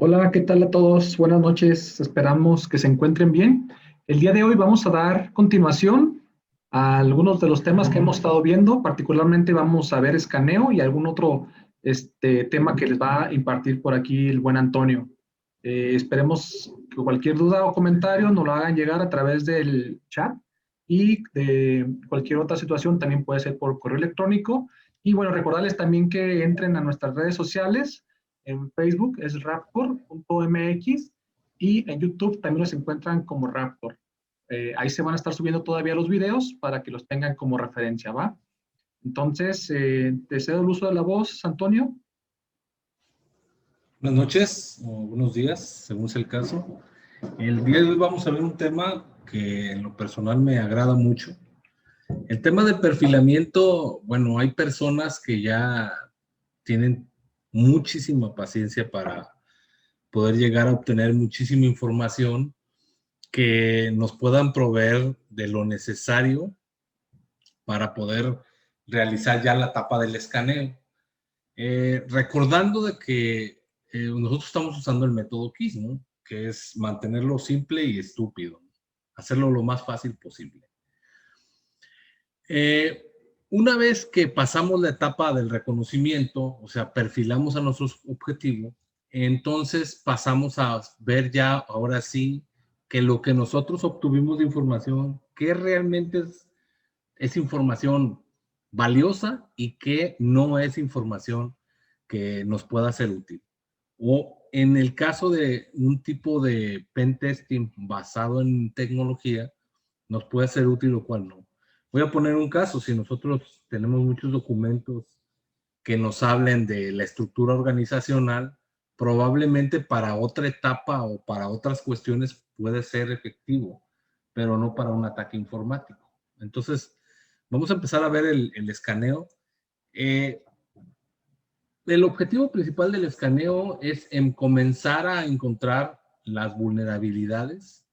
Hola, ¿qué tal a todos? Buenas noches, esperamos que se encuentren bien. El día de hoy vamos a dar continuación a algunos de los temas que hemos estado viendo, particularmente vamos a ver escaneo y algún otro tema que les va a impartir por aquí el buen Antonio. Esperemos que cualquier duda o comentario nos lo hagan llegar a través del chat y de cualquier otra situación también puede ser por correo electrónico. Y bueno, recordarles también que entren a nuestras redes sociales. En Facebook es raptor.mx y en YouTube también los encuentran como Raptor. Ahí se van a estar subiendo todavía los videos para que los tengan como referencia, ¿va? Entonces, te cedo el uso de la voz, Antonio. Buenas noches o buenos días, según sea el caso. El día de hoy vamos a ver un tema que en lo personal me agrada mucho. El tema del perfilamiento, bueno, hay personas que ya tienen muchísima paciencia para poder llegar a obtener muchísima información que nos puedan proveer de lo necesario para poder realizar ya la etapa del escaneo. Recordando de que nosotros estamos usando el método KISS, ¿no? Que es mantenerlo simple y estúpido, hacerlo lo más fácil posible. Una vez que pasamos la etapa del reconocimiento, o sea, perfilamos a nuestro objetivo, entonces pasamos a ver ya, ahora sí, que lo que nosotros obtuvimos de información, que realmente es información valiosa y que no es información que nos pueda ser útil. O en el caso de un tipo de pen testing basado en tecnología, nos puede ser útil o cual no. Voy a poner un caso, si nosotros tenemos muchos documentos que nos hablen de la estructura organizacional, probablemente para otra etapa o para otras cuestiones puede ser efectivo, pero no para un ataque informático. Entonces, vamos a empezar a ver el escaneo. El objetivo principal del escaneo es comenzar a encontrar las vulnerabilidades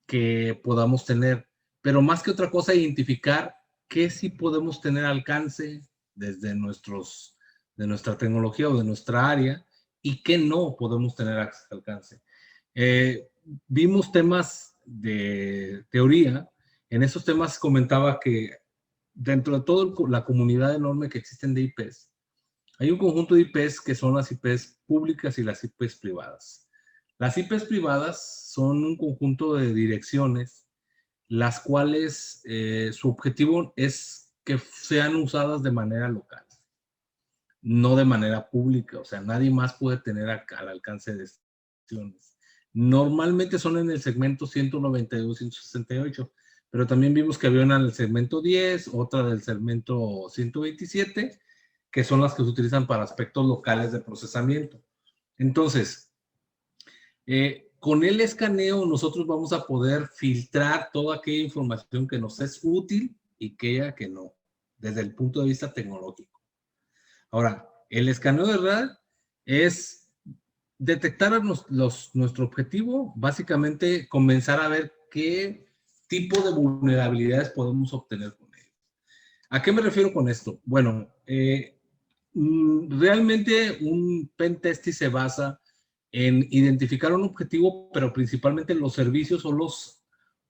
que podamos tener, pero más que otra cosa, identificar qué sí podemos tener alcance desde de nuestra tecnología o de nuestra área y qué no podemos tener alcance. Vimos temas de teoría. En esos temas comentaba que dentro de toda la comunidad enorme que existen de IPs, hay un conjunto de IPs que son las IPs públicas y las IPs privadas. Las IPs privadas son un conjunto de direcciones, las cuales su objetivo es que sean usadas de manera local, no de manera pública. O sea, nadie más puede tener al alcance de estas direcciones. Normalmente son en el segmento 192, 168, pero también vimos que había una en el segmento 10, otra del segmento 127, que son las que se utilizan para aspectos locales de procesamiento. Entonces, con el escaneo nosotros vamos a poder filtrar toda aquella información que nos es útil y aquella que no, desde el punto de vista tecnológico. Ahora, el escaneo de red es detectar nuestro objetivo, básicamente comenzar a ver qué tipo de vulnerabilidades podemos obtener con ello. ¿A qué me refiero con esto? Bueno, realmente un pen testing se basa en identificar un objetivo, pero principalmente los servicios o los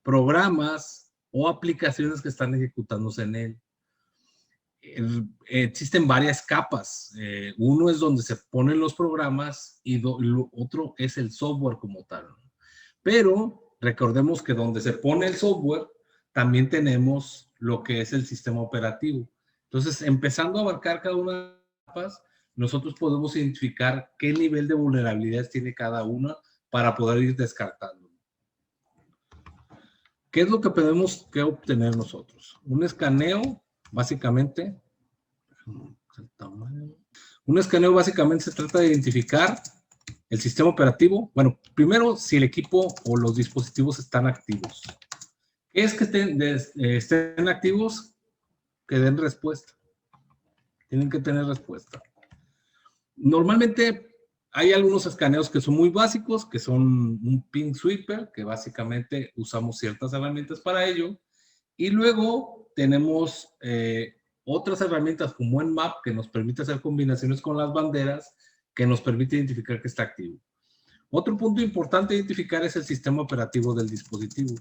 programas o aplicaciones que están ejecutándose en él. Existen varias capas. Uno es donde se ponen los programas y lo otro es el software como tal. Pero recordemos que donde se pone el software, también tenemos lo que es el sistema operativo. Entonces, empezando a abarcar cada una de las capas, nosotros podemos identificar qué nivel de vulnerabilidades tiene cada una para poder ir descartando. ¿Qué es lo que tenemos que obtener nosotros? Un escaneo, básicamente. Un escaneo básicamente se trata de identificar el sistema operativo. Bueno, primero, si el equipo o los dispositivos están activos. ¿Qué es que estén activos? Que den respuesta. Tienen que tener respuesta. Normalmente hay algunos escaneos que son muy básicos, que son un ping sweeper, que básicamente usamos ciertas herramientas para ello. Y luego tenemos otras herramientas como Nmap, que nos permite hacer combinaciones con las banderas, que nos permite identificar que está activo. Otro punto importante a identificar es el sistema operativo del dispositivo.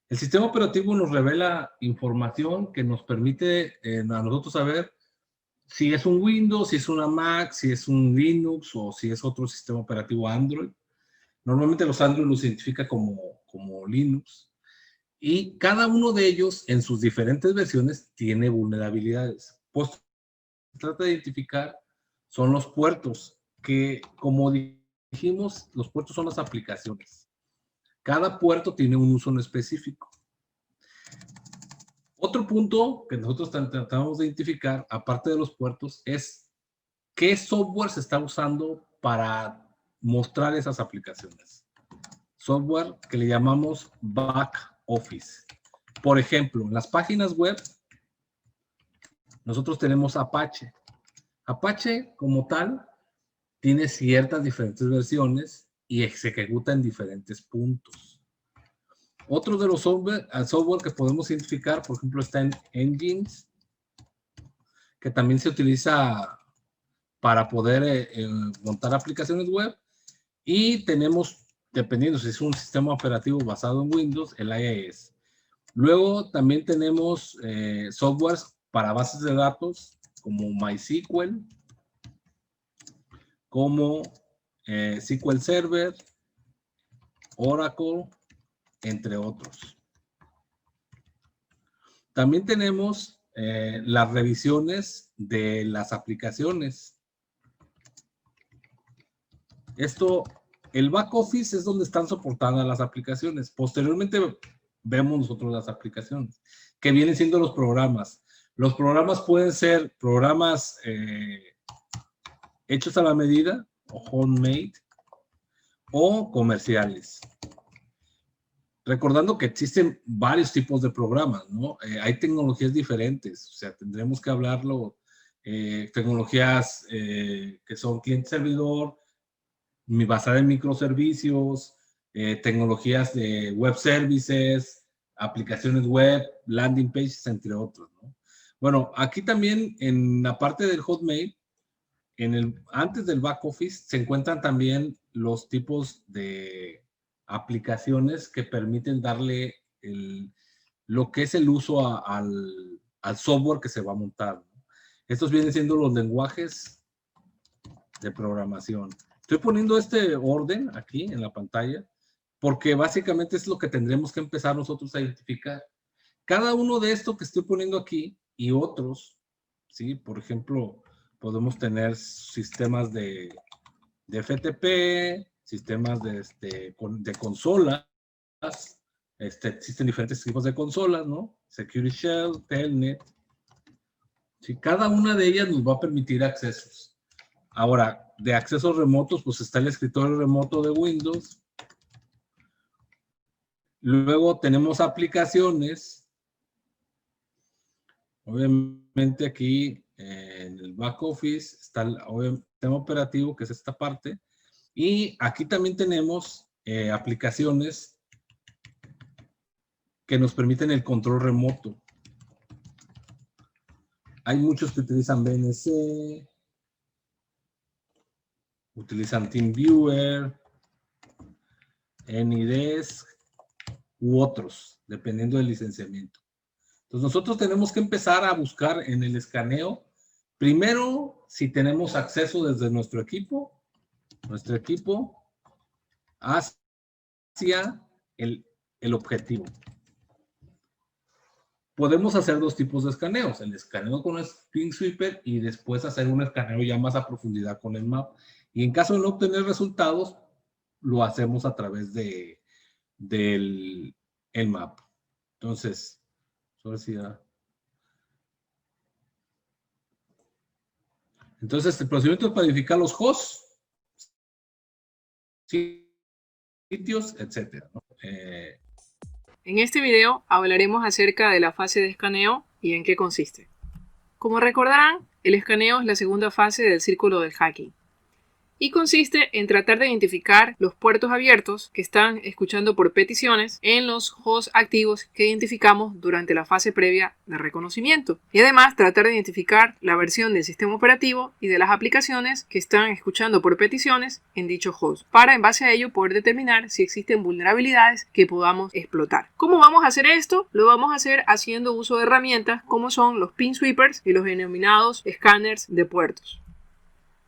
El sistema operativo nos revela información que nos permite a nosotros saber si es un Windows, si es una Mac, si es un Linux o si es otro sistema operativo Android. Normalmente los Android los identifica como Linux. Y cada uno de ellos, en sus diferentes versiones, tiene vulnerabilidades. Pues se trata de identificar son los puertos, que como dijimos, los puertos son las aplicaciones. Cada puerto tiene un uso en específico. Otro punto que nosotros tratamos de identificar, aparte de los puertos, es qué software se está usando para mostrar esas aplicaciones. Software que le llamamos back office. Por ejemplo, en las páginas web, nosotros tenemos Apache. Apache, como tal, tiene ciertas diferentes versiones y se ejecuta en diferentes puntos. Otro de los software que podemos identificar, por ejemplo, está en Engines, que también se utiliza para poder montar aplicaciones web. Y tenemos, dependiendo si es un sistema operativo basado en Windows, el IIS. Luego también tenemos softwares para bases de datos como MySQL, como SQL Server, Oracle, entre otros. También tenemos las revisiones de las aplicaciones. El back office es donde están soportadas las aplicaciones. Posteriormente vemos nosotros las aplicaciones, que vienen siendo los programas. Los programas pueden ser programas hechos a la medida, o homemade, o comerciales. Recordando que existen varios tipos de programas, ¿no? Hay tecnologías diferentes, o sea, tendremos que hablarlo, tecnologías que son cliente-servidor, basada en microservicios, tecnologías de web services, aplicaciones web, landing pages, entre otros, ¿no? Bueno, aquí también en la parte del Hotmail, antes del back office, se encuentran también los tipos de aplicaciones que permiten darle lo que es el uso al software que se va a montar, ¿no? Estos vienen siendo los lenguajes de programación. Estoy poniendo este orden aquí en la pantalla porque básicamente es lo que tendremos que empezar nosotros a identificar. Cada uno de estos que estoy poniendo aquí y otros, ¿sí? Por ejemplo, podemos tener sistemas de FTP, sistemas de consolas, existen diferentes tipos de consolas, ¿no? Security Shell, Telnet. ¿Sí? Cada una de ellas nos va a permitir accesos. Ahora, de accesos remotos, pues está el escritorio remoto de Windows. Luego tenemos aplicaciones. Obviamente aquí en el back office está el sistema operativo, que es esta parte. Y aquí también tenemos aplicaciones que nos permiten el control remoto. Hay muchos que utilizan VNC, utilizan TeamViewer, AnyDesk u otros, dependiendo del licenciamiento. Entonces nosotros tenemos que empezar a buscar en el escaneo, primero, si tenemos acceso desde nuestro equipo hacia el objetivo. Podemos hacer dos tipos de escaneos, el escaneo con el Spin Sweeper y después hacer un escaneo ya más a profundidad con el map. Y en caso de no obtener resultados, lo hacemos a través del map. Entonces, el procedimiento es para identificar los hosts, sitios, etcétera, ¿no? En este video hablaremos acerca de la fase de escaneo y en qué consiste. Como recordarán, el escaneo es la segunda fase del círculo del hacking y consiste en tratar de identificar los puertos abiertos que están escuchando por peticiones en los hosts activos que identificamos durante la fase previa de reconocimiento, y además tratar de identificar la versión del sistema operativo y de las aplicaciones que están escuchando por peticiones en dicho host, para en base a ello poder determinar si existen vulnerabilidades que podamos explotar. ¿Cómo vamos a hacer esto? Lo vamos a hacer haciendo uso de herramientas como son los pin sweepers y los denominados escáneres de puertos.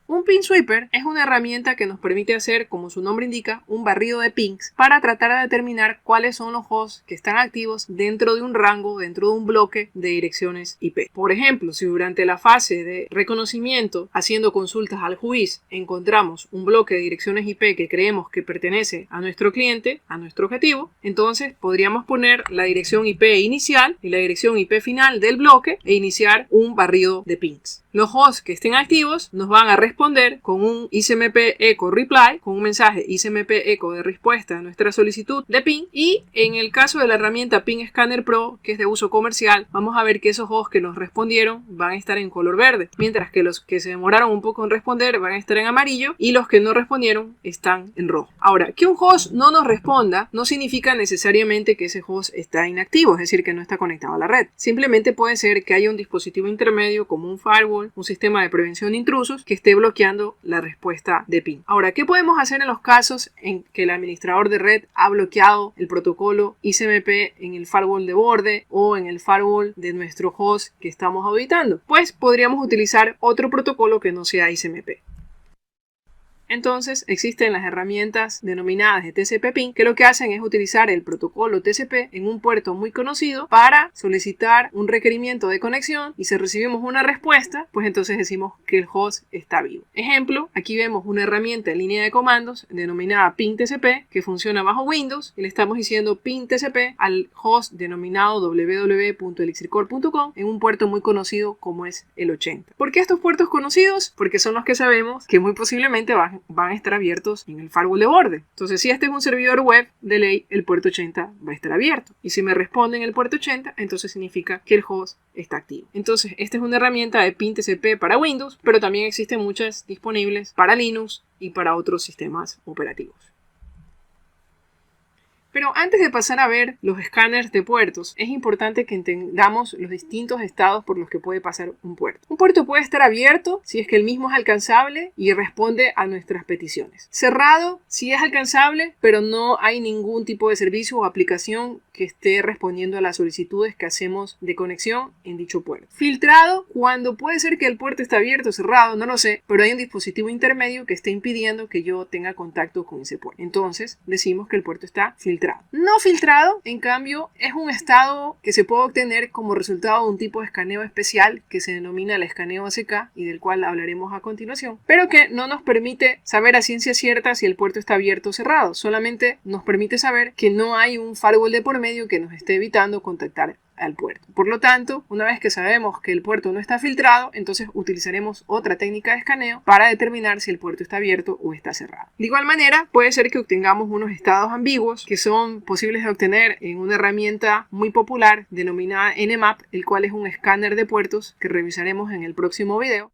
Un pin sweeper es una herramienta que nos permite hacer, como su nombre indica, un barrido de pings para tratar de determinar cuáles son los hosts que están activos dentro de un rango, dentro de un bloque de direcciones IP. Por ejemplo, si durante la fase de reconocimiento, haciendo consultas al juiz, encontramos un bloque de direcciones IP que creemos que pertenece a nuestro cliente, a nuestro objetivo, entonces podríamos poner la dirección IP inicial y la dirección IP final del bloque e iniciar un barrido de pings. Los hosts que estén activos nos van a responder con un ICMP echo reply, con un mensaje ICMP echo de respuesta a nuestra solicitud de ping, y en el caso de la herramienta Ping Scanner Pro, que es de uso comercial, vamos a ver que esos hosts que nos respondieron van a estar en color verde, mientras que los que se demoraron un poco en responder van a estar en amarillo y los que no respondieron están en rojo. Ahora, que un host no nos responda no significa necesariamente que ese host está inactivo, es decir, que no está conectado a la red. Simplemente puede ser que haya un dispositivo intermedio como un firewall, un sistema de prevención de intrusos que esté bloqueando la respuesta de ping. Ahora, ¿qué podemos hacer en los casos en que el administrador de red ha bloqueado el protocolo ICMP en el firewall de borde o en el firewall de nuestro host que estamos auditando? Pues podríamos utilizar otro protocolo que no sea ICMP. Entonces existen las herramientas denominadas de TCP/PIN que lo que hacen es utilizar el protocolo TCP en un puerto muy conocido para solicitar un requerimiento de conexión, y si recibimos una respuesta, pues entonces decimos que el host está vivo. Ejemplo, aquí vemos una herramienta en línea de comandos denominada PIN TCP que funciona bajo Windows y le estamos diciendo PIN TCP al host denominado www.elixircore.com en un puerto muy conocido como es el 80. ¿Por qué estos puertos conocidos? Porque son los que sabemos que muy posiblemente van a estar abiertos en el firewall de borde. Entonces, si este es un servidor web, de ley el puerto 80 va a estar abierto. Y si me responden el puerto 80, entonces significa que el host está activo. Entonces, esta es una herramienta de PIN TCP para Windows, pero también existen muchas disponibles para Linux y para otros sistemas operativos. Pero antes de pasar a ver los escáneres de puertos, es importante que entendamos los distintos estados por los que puede pasar un puerto. Un puerto puede estar abierto si es que el mismo es alcanzable y responde a nuestras peticiones. Cerrado si es alcanzable, pero no hay ningún tipo de servicio o aplicación que esté respondiendo a las solicitudes que hacemos de conexión en dicho puerto. Filtrado cuando puede ser que el puerto esté abierto o cerrado, no lo sé, pero hay un dispositivo intermedio que esté impidiendo que yo tenga contacto con ese puerto. Entonces decimos que el puerto está filtrado. No filtrado, en cambio, es un estado que se puede obtener como resultado de un tipo de escaneo especial que se denomina el escaneo ACK y del cual hablaremos a continuación, pero que no nos permite saber a ciencia cierta si el puerto está abierto o cerrado, solamente nos permite saber que no hay un firewall de por medio que nos esté evitando contactar al puerto. Por lo tanto, una vez que sabemos que el puerto no está filtrado, entonces utilizaremos otra técnica de escaneo para determinar si el puerto está abierto o está cerrado. De igual manera, puede ser que obtengamos unos estados ambiguos que son posibles de obtener en una herramienta muy popular denominada Nmap, el cual es un escáner de puertos que revisaremos en el próximo video.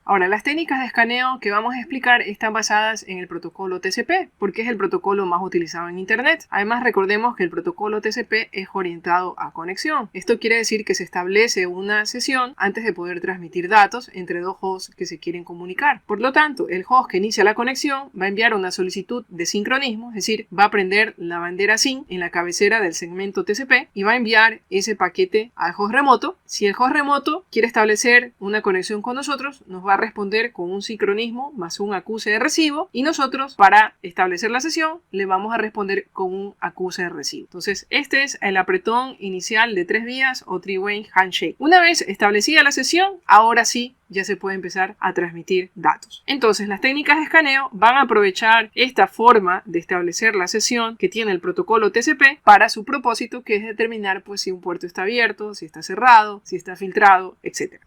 Ahora, las técnicas de escaneo que vamos a explicar están basadas en el protocolo TCP, porque es el protocolo más utilizado en Internet. Además, recordemos que el protocolo TCP es orientado a conexión. Esto quiere decir que se establece una sesión antes de poder transmitir datos entre dos hosts que se quieren comunicar. Por lo tanto, el host que inicia la conexión va a enviar una solicitud de sincronismo, es decir, va a prender la bandera SYN en la cabecera del segmento TCP y va a enviar ese paquete al host remoto. Si el host remoto quiere establecer una conexión con nosotros, nos va a responder con un sincronismo más un acuse de recibo, y nosotros, para establecer la sesión, le vamos a responder con un acuse de recibo. Entonces, este es el apretón inicial de 3 vías o three-way handshake. Una vez establecida la sesión, ahora sí ya se puede empezar a transmitir datos. Entonces, las técnicas de escaneo van a aprovechar esta forma de establecer la sesión que tiene el protocolo TCP para su propósito, que es determinar pues si un puerto está abierto, si está cerrado, si está filtrado, etc.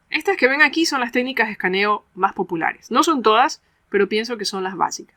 Estas que ven aquí son las técnicas de escaneo más populares. No son todas, pero pienso que son las básicas.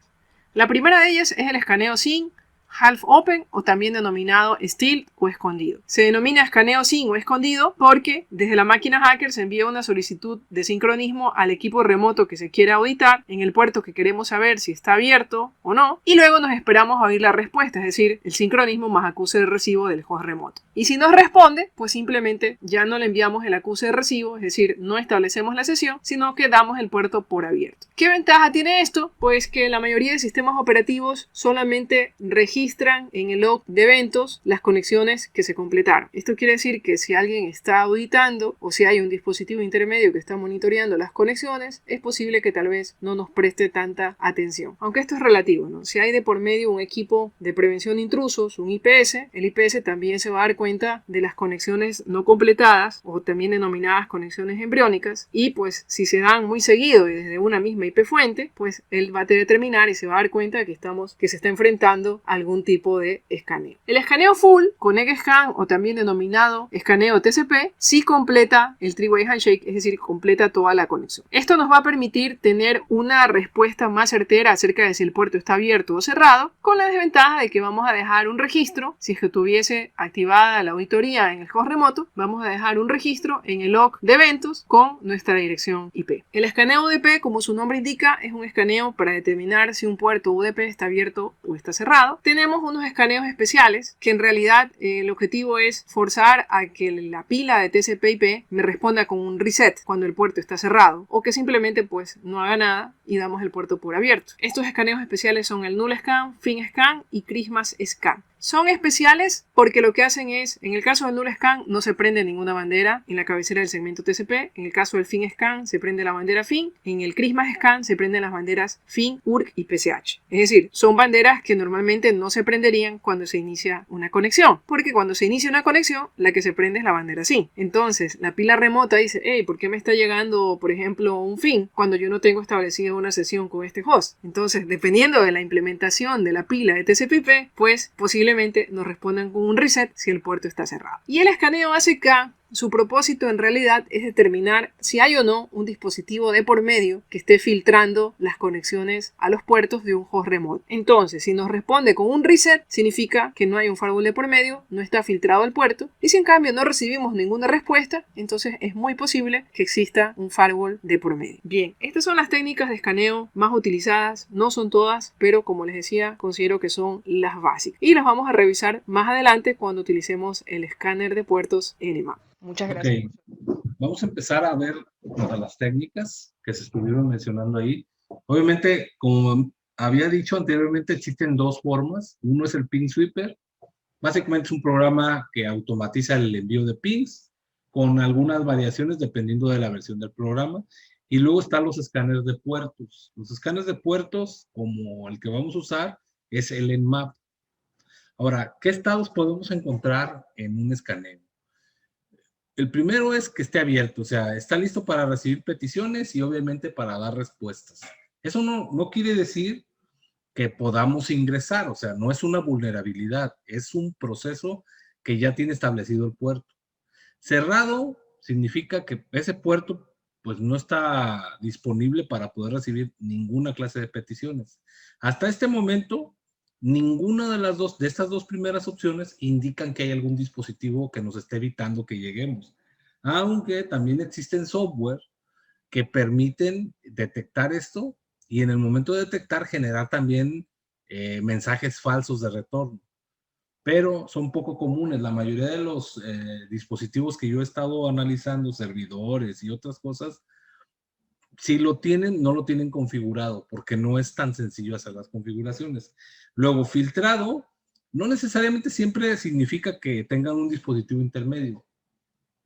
La primera de ellas es el escaneo SYN, half open o también denominado stealth o escondido. Se denomina escaneo sin o escondido porque desde la máquina hacker se envía una solicitud de sincronismo al equipo remoto que se quiere auditar en el puerto que queremos saber si está abierto o no, y luego nos esperamos a oír la respuesta, es decir, el sincronismo más acuse de recibo del host remoto. Y si nos responde, pues simplemente ya no le enviamos el acuse de recibo, es decir, no establecemos la sesión, sino que damos el puerto por abierto. ¿Qué ventaja tiene esto? Pues que la mayoría de sistemas operativos solamente registran en el log de eventos las conexiones que se completaron. Esto quiere decir que si alguien está auditando o si hay un dispositivo intermedio que está monitoreando las conexiones, es posible que tal vez no nos preste tanta atención. Aunque esto es relativo, ¿no? Si hay de por medio un equipo de prevención de intrusos, un IPS, el IPS también se va a dar cuenta de las conexiones no completadas o también denominadas conexiones embriónicas, y pues si se dan muy seguido y desde una misma IP fuente, pues él va a determinar y se va a dar cuenta de que se está enfrentando a algún tipo de escaneo. El escaneo full con EggScan o también denominado escaneo TCP sí completa el three-way handshake, es decir, completa toda la conexión. Esto nos va a permitir tener una respuesta más certera acerca de si el puerto está abierto o cerrado, con la desventaja de que vamos a dejar un registro. Si es que tuviese activada la auditoría en el host remoto, vamos a dejar un registro en el log de eventos con nuestra dirección IP. El escaneo UDP, como su nombre indica, es un escaneo para determinar si un puerto UDP está abierto o está cerrado. Tenemos unos escaneos especiales que en realidad el objetivo es forzar a que la pila de TCP/IP me responda con un reset cuando el puerto está cerrado, o que simplemente pues no haga nada y damos el puerto por abierto. Estos escaneos especiales son el Null Scan, Fin Scan y Christmas Scan. Son especiales porque lo que hacen es, en el caso del Null Scan no se prende ninguna bandera en la cabecera del segmento TCP, en el caso del Fin Scan se prende la bandera Fin, en el Christmas Scan se prenden las banderas Fin, URC y PCH. Es decir, son banderas que normalmente no se prenderían cuando se inicia una conexión, porque cuando se inicia una conexión, la que se prende es la bandera SYN. Entonces, la pila remota dice, hey, ¿por qué me está llegando, por ejemplo, un Fin cuando yo no tengo establecida una sesión con este host? Entonces, dependiendo de la implementación de la pila de TCP/IP, pues posiblemente nos respondan con un reset si el puerto está cerrado. Y el escaneo ACK, su propósito en realidad es determinar si hay o no un dispositivo de por medio que esté filtrando las conexiones a los puertos de un host remoto. Entonces, si nos responde con un reset, significa que no hay un firewall de por medio, no está filtrado el puerto, y si en cambio no recibimos ninguna respuesta, entonces es muy posible que exista un firewall de por medio. Bien, estas son las técnicas de escaneo más utilizadas, no son todas, pero como les decía, considero que son las básicas. Y las vamos a revisar más adelante cuando utilicemos el escáner de puertos Nmap. Muchas gracias. Okay. Vamos a empezar a ver las técnicas que se estuvieron mencionando ahí. Obviamente, como había dicho anteriormente, existen dos formas. Uno es el Ping Sweeper. Básicamente es un programa que automatiza el envío de pings con algunas variaciones dependiendo de la versión del programa. Y luego están los escáneres de puertos. Los escáneres de puertos, como el que vamos a usar, es el Nmap. Ahora, ¿qué estados podemos encontrar en un escaneo? El primero es que esté abierto, o sea, está listo para recibir peticiones y obviamente para dar respuestas. Eso no quiere decir que podamos ingresar, o sea, no es una vulnerabilidad, es un proceso que ya tiene establecido el puerto. Cerrado significa que ese puerto pues no está disponible para poder recibir ninguna clase de peticiones. Hasta este momento, ninguna de estas dos primeras opciones indican que hay algún dispositivo que nos esté evitando que lleguemos. Aunque también existen software que permiten detectar esto y en el momento de detectar generar también mensajes falsos de retorno. Pero son poco comunes. La mayoría de los dispositivos que yo he estado analizando, servidores y otras cosas, si lo tienen, no lo tienen configurado porque no es tan sencillo hacer las configuraciones. Luego, filtrado, no necesariamente siempre significa que tengan un dispositivo intermedio.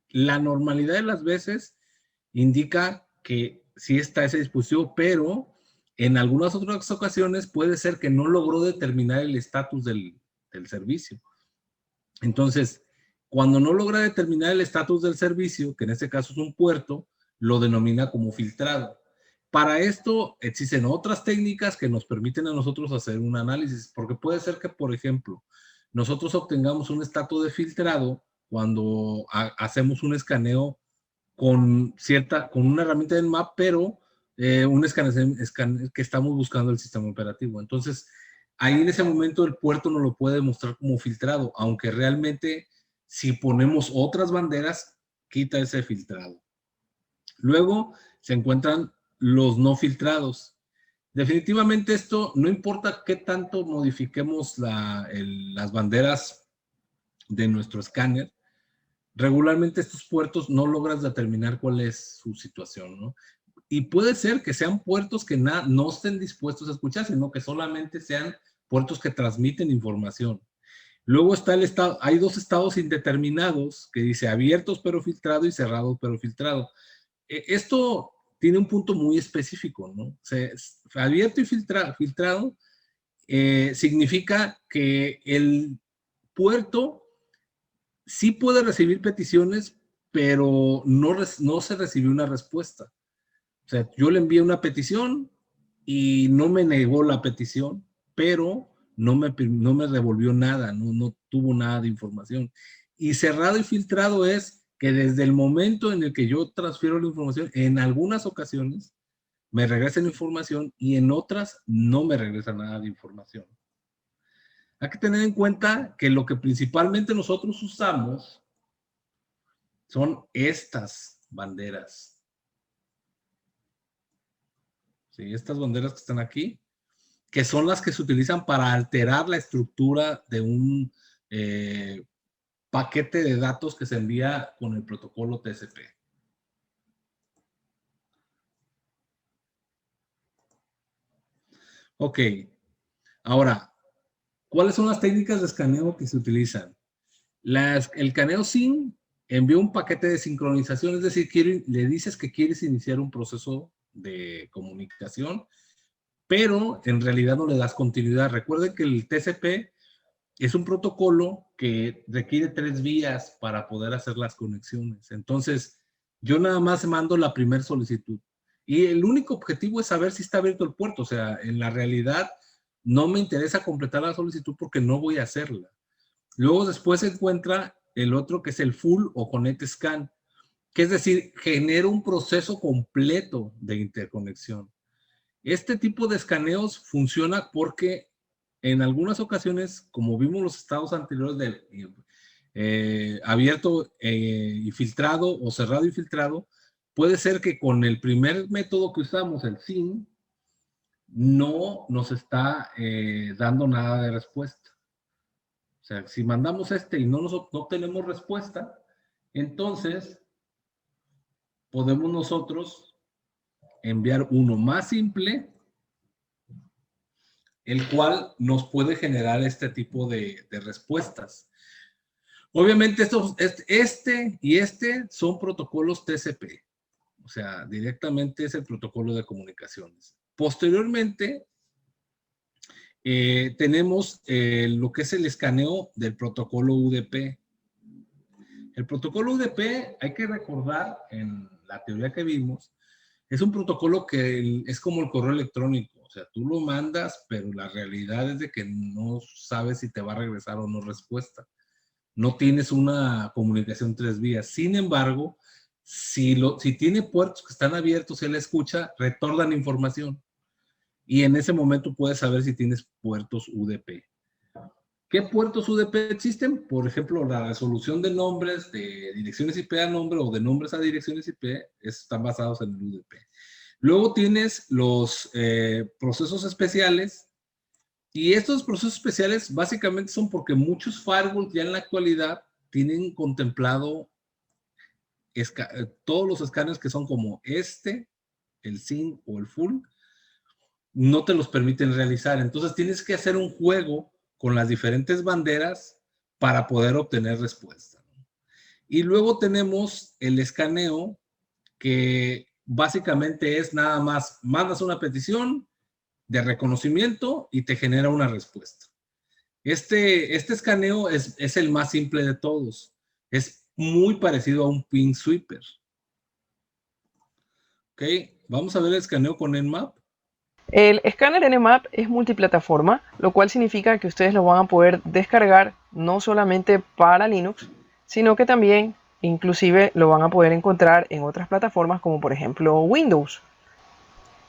La normalidad de las veces indica que sí está ese dispositivo, pero en algunas otras ocasiones puede ser que no logró determinar el estatus del servicio. Entonces, cuando no logra determinar el estatus del servicio, que en este caso es un puerto, lo denomina como filtrado. Para esto existen otras técnicas que nos permiten a nosotros hacer un análisis, porque puede ser que, por ejemplo, nosotros obtengamos un estatus de filtrado cuando hacemos un escaneo con una herramienta de Nmap, pero un escaneo que estamos buscando el sistema operativo. Entonces, ahí en ese momento el puerto nos lo puede mostrar como filtrado, aunque realmente si ponemos otras banderas, quita ese filtrado. Luego se encuentran los no filtrados. Definitivamente esto, no importa qué tanto modifiquemos las banderas de nuestro escáner, regularmente estos puertos no logras determinar cuál es su situación, ¿no? Y puede ser que sean puertos que no estén dispuestos a escuchar, sino que solamente sean puertos que transmiten información. Luego está el estado, hay dos estados indeterminados que dice abiertos pero filtrado y cerrados pero filtrado. Esto tiene un punto muy específico, ¿no? O sea, abierto y filtrado significa que el puerto sí puede recibir peticiones, pero no se recibió una respuesta. O sea, yo le envié una petición y no me negó la petición, pero no me devolvió nada, no tuvo nada de información. Y cerrado y filtrado es que desde el momento en el que yo transfiero la información, en algunas ocasiones me regresan información y en otras no me regresa nada de información. Hay que tener en cuenta que lo que principalmente nosotros usamos son estas banderas. ¿Sí? Estas banderas que están aquí, que son las que se utilizan para alterar la estructura de un paquete de datos que se envía con el protocolo TCP. Ok, ahora, ¿cuáles son las técnicas de escaneo que se utilizan? El caneo SYN envía un paquete de sincronización, es decir, le dices que quieres iniciar un proceso de comunicación, pero en realidad no le das continuidad. Recuerden que el TCP es un protocolo que requiere 3 vías para poder hacer las conexiones. Entonces, yo nada más mando la primera solicitud. Y el único objetivo es saber si está abierto el puerto. O sea, en la realidad no me interesa completar la solicitud porque no voy a hacerla. Luego después se encuentra el otro que es el full o connect scan, que es decir, genera un proceso completo de interconexión. Este tipo de escaneos funciona porque en algunas ocasiones, como vimos los estados anteriores de abierto y filtrado o cerrado y filtrado, puede ser que con el primer método que usamos, el SYN, no nos está dando nada de respuesta. O sea, si mandamos y no obtenemos respuesta, entonces podemos nosotros enviar uno más simple, el cual nos puede generar este tipo de respuestas. Obviamente este y este son protocolos TCP, o sea, directamente es el protocolo de comunicaciones. Posteriormente, tenemos lo que es el escaneo del protocolo UDP. El protocolo UDP, hay que recordar en la teoría que vimos, es un protocolo que es como el correo electrónico. O sea, tú lo mandas, pero la realidad es de que no sabes si te va a regresar o no respuesta. No tienes una comunicación 3 vías. Sin embargo, si tiene puertos que están abiertos y él escucha, retornan información. Y en ese momento puedes saber si tienes puertos UDP. ¿Qué puertos UDP existen? Por ejemplo, la resolución de nombres de direcciones IP a nombre o de nombres a direcciones IP están basados en el UDP. Luego tienes los procesos especiales, y estos procesos especiales básicamente son porque muchos firewalls ya en la actualidad tienen contemplado todos los escáneres que son como el SYN o el full, no te los permiten realizar. Entonces tienes que hacer un juego con las diferentes banderas para poder obtener respuesta. Y luego tenemos el escaneo, que básicamente es nada más, mandas una petición de reconocimiento y te genera una respuesta. Este escaneo es el más simple de todos. Es muy parecido a un ping sweeper. Ok, vamos a ver el escaneo con Nmap. El escáner Nmap es multiplataforma, lo cual significa que ustedes lo van a poder descargar no solamente para Linux, sino que también inclusive lo van a poder encontrar en otras plataformas como por ejemplo Windows.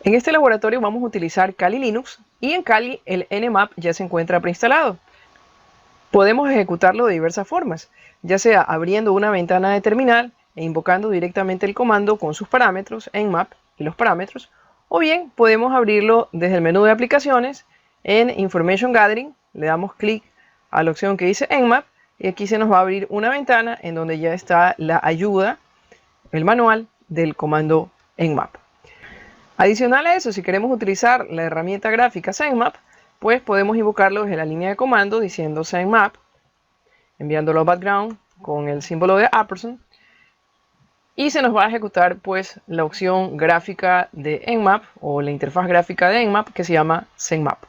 En este laboratorio vamos a utilizar Kali Linux, Y en Kali el Nmap ya se encuentra preinstalado. Podemos ejecutarlo de diversas formas, ya sea abriendo una ventana de terminal e invocando directamente el comando con sus parámetros, Nmap y los parámetros, o bien podemos abrirlo desde el menú de aplicaciones en Information Gathering, le damos clic a la opción que dice Nmap y aquí se nos va a abrir una ventana en donde ya está la ayuda, el manual del comando Nmap. Adicional a eso, si queremos utilizar la herramienta gráfica Nmap, pues podemos invocarlo desde la línea de comando diciendo Nmap, enviándolo a background con el símbolo de ampersand, y se nos va a ejecutar pues la opción gráfica de Nmap o la interfaz gráfica de Nmap que se llama Nmap.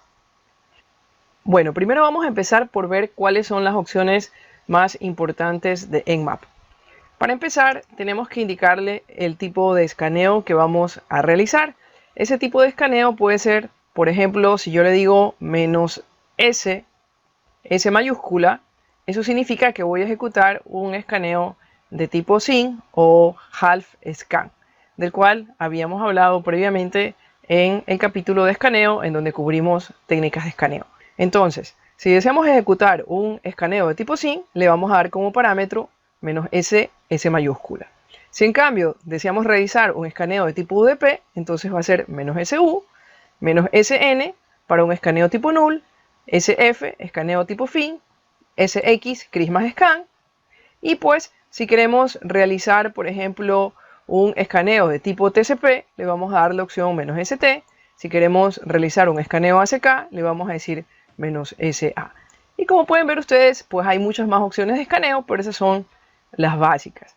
Bueno, primero vamos a empezar por ver cuáles son las opciones más importantes de Nmap. Para empezar, tenemos que indicarle el tipo de escaneo que vamos a realizar. Ese tipo de escaneo puede ser, por ejemplo, si yo le digo "-s", S mayúscula, eso significa que voy a ejecutar un escaneo de tipo SYN o half scan, del cual habíamos hablado previamente en el capítulo de escaneo en donde cubrimos técnicas de escaneo. Entonces, si deseamos ejecutar un escaneo de tipo SYN, le vamos a dar como parámetro "-s", S mayúscula. Si en cambio deseamos realizar un escaneo de tipo UDP, entonces va a ser "-su", "-sn" para un escaneo tipo null, SF, escaneo tipo fin, SX, Christmas scan. Y pues, si queremos realizar, por ejemplo, un escaneo de tipo TCP, le vamos a dar la opción "-st". Si queremos realizar un escaneo ACK, le vamos a decir "-sa". Y como pueden ver ustedes, pues hay muchas más opciones de escaneo, pero esas son las básicas.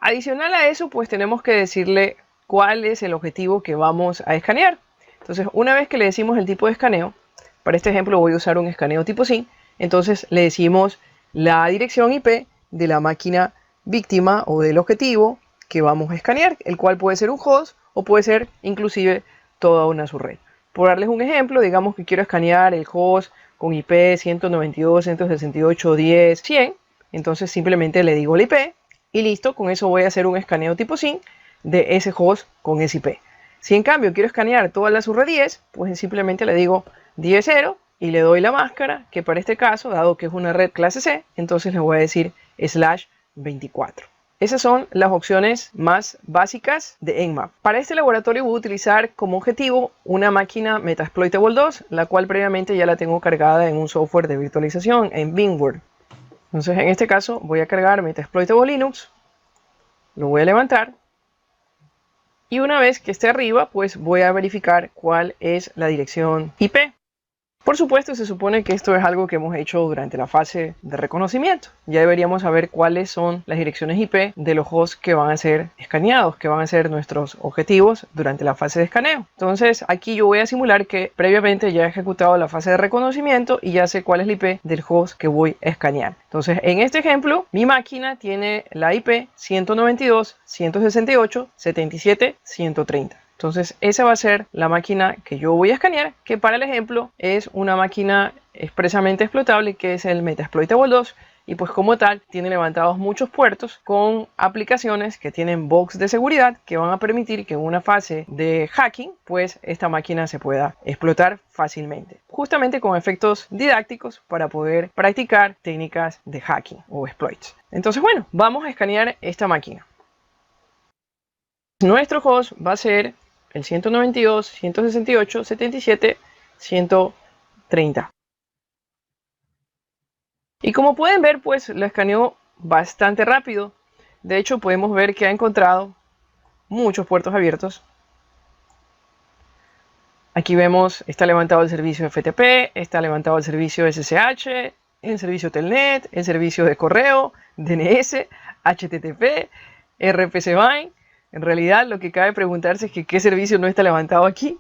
Adicional a eso, pues tenemos que decirle cuál es el objetivo que vamos a escanear. Entonces, una vez que le decimos el tipo de escaneo, para este ejemplo voy a usar un escaneo tipo SYN, entonces le decimos la dirección IP de la máquina víctima o del objetivo que vamos a escanear, el cual puede ser un host o puede ser inclusive toda una subred. Por darles un ejemplo, digamos que quiero escanear el host con IP 192.168.10.100, entonces simplemente le digo el IP y listo, con eso voy a hacer un escaneo tipo SYN de ese host con ese IP. Si en cambio quiero escanear toda la subred 10, pues simplemente le digo 10.0 y le doy la máscara, que para este caso, dado que es una red clase C, entonces le voy a decir /24. Esas son las opciones más básicas de Nmap. Para este laboratorio voy a utilizar como objetivo una máquina Metasploitable 2, la cual previamente ya la tengo cargada en un software de virtualización, en VMware. Entonces en este caso voy a cargar Metasploitable Linux, lo voy a levantar, y una vez que esté arriba, pues voy a verificar cuál es la dirección IP. Por supuesto, se supone que esto es algo que hemos hecho durante la fase de reconocimiento. Ya deberíamos saber cuáles son las direcciones IP de los hosts que van a ser escaneados, que van a ser nuestros objetivos durante la fase de escaneo. Entonces, aquí yo voy a simular que previamente ya he ejecutado la fase de reconocimiento y ya sé cuál es la IP del host que voy a escanear. Entonces, en este ejemplo, mi máquina tiene la IP 192.168.77.130. Entonces esa va a ser la máquina que yo voy a escanear, que para el ejemplo es una máquina expresamente explotable que es el Metasploitable 2, y pues como tal tiene levantados muchos puertos con aplicaciones que tienen bugs de seguridad que van a permitir que en una fase de hacking pues esta máquina se pueda explotar fácilmente, justamente con efectos didácticos para poder practicar técnicas de hacking o exploits. Entonces bueno, vamos a escanear esta máquina. Nuestro host va a ser el 192.168.77.130. Y como pueden ver, pues lo escaneó bastante rápido. De hecho, podemos ver que ha encontrado muchos puertos abiertos. Aquí vemos, está levantado el servicio FTP, está levantado el servicio SSH, el servicio Telnet, el servicio de correo, DNS, HTTP, RPC Bind. En realidad lo que cabe preguntarse es que qué servicio no está levantado aquí.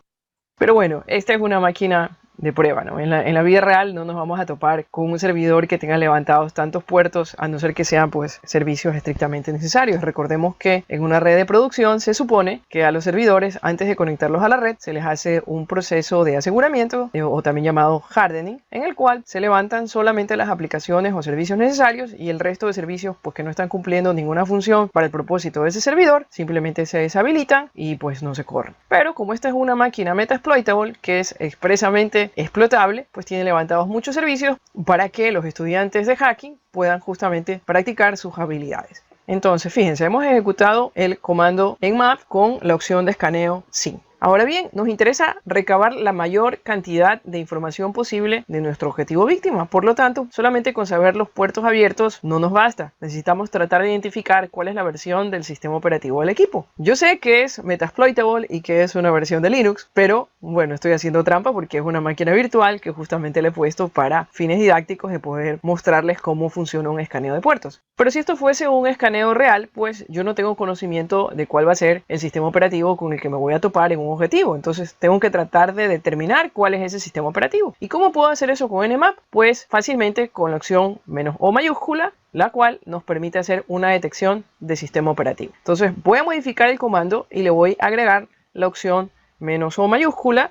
Pero bueno, esta es una máquina de prueba, ¿no? En la vida real no nos vamos a topar con un servidor que tenga levantados tantos puertos, a no ser que sean pues servicios estrictamente necesarios. Recordemos que en una red de producción se supone que a los servidores, antes de conectarlos a la red, se les hace un proceso de aseguramiento o también llamado hardening, en el cual se levantan solamente las aplicaciones o servicios necesarios y el resto de servicios pues que no están cumpliendo ninguna función para el propósito de ese servidor, simplemente se deshabilitan y pues no se corren. Pero como esta es una máquina Metasploitable que es expresamente altamente explotable, pues tiene levantados muchos servicios para que los estudiantes de hacking puedan justamente practicar sus habilidades. Entonces, fíjense, hemos ejecutado el comando Nmap con la opción de escaneo SYN. Ahora bien, nos interesa recabar la mayor cantidad de información posible de nuestro objetivo víctima. Por lo tanto, solamente con saber los puertos abiertos no nos basta. Necesitamos tratar de identificar cuál es la versión del sistema operativo del equipo. Yo sé que es Metasploitable y que es una versión de Linux, pero bueno, estoy haciendo trampa porque es una máquina virtual que justamente le he puesto para fines didácticos de poder mostrarles cómo funciona un escaneo de puertos. Pero si esto fuese un escaneo real, pues yo no tengo conocimiento de cuál va a ser el sistema operativo con el que me voy a topar en un objetivo. Entonces tengo que tratar de determinar cuál es ese sistema operativo. ¿Y cómo puedo hacer eso con Nmap? Pues fácilmente con la opción "-o" mayúscula, la cual nos permite hacer una detección de sistema operativo. Entonces voy a modificar el comando y le voy a agregar la opción "-o" mayúscula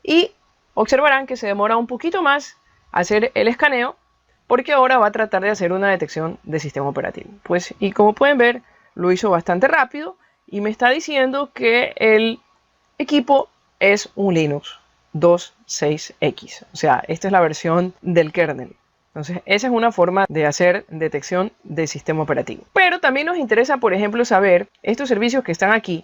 y observarán que se demora un poquito más hacer el escaneo porque ahora va a tratar de hacer una detección de sistema operativo. Pues, y como pueden ver, lo hizo bastante rápido y me está diciendo que el equipo es un Linux 2.6x. O sea, esta es la versión del kernel. Entonces, esa es una forma de hacer detección de sistema operativo. Pero también nos interesa, por ejemplo, saber estos servicios que están aquí.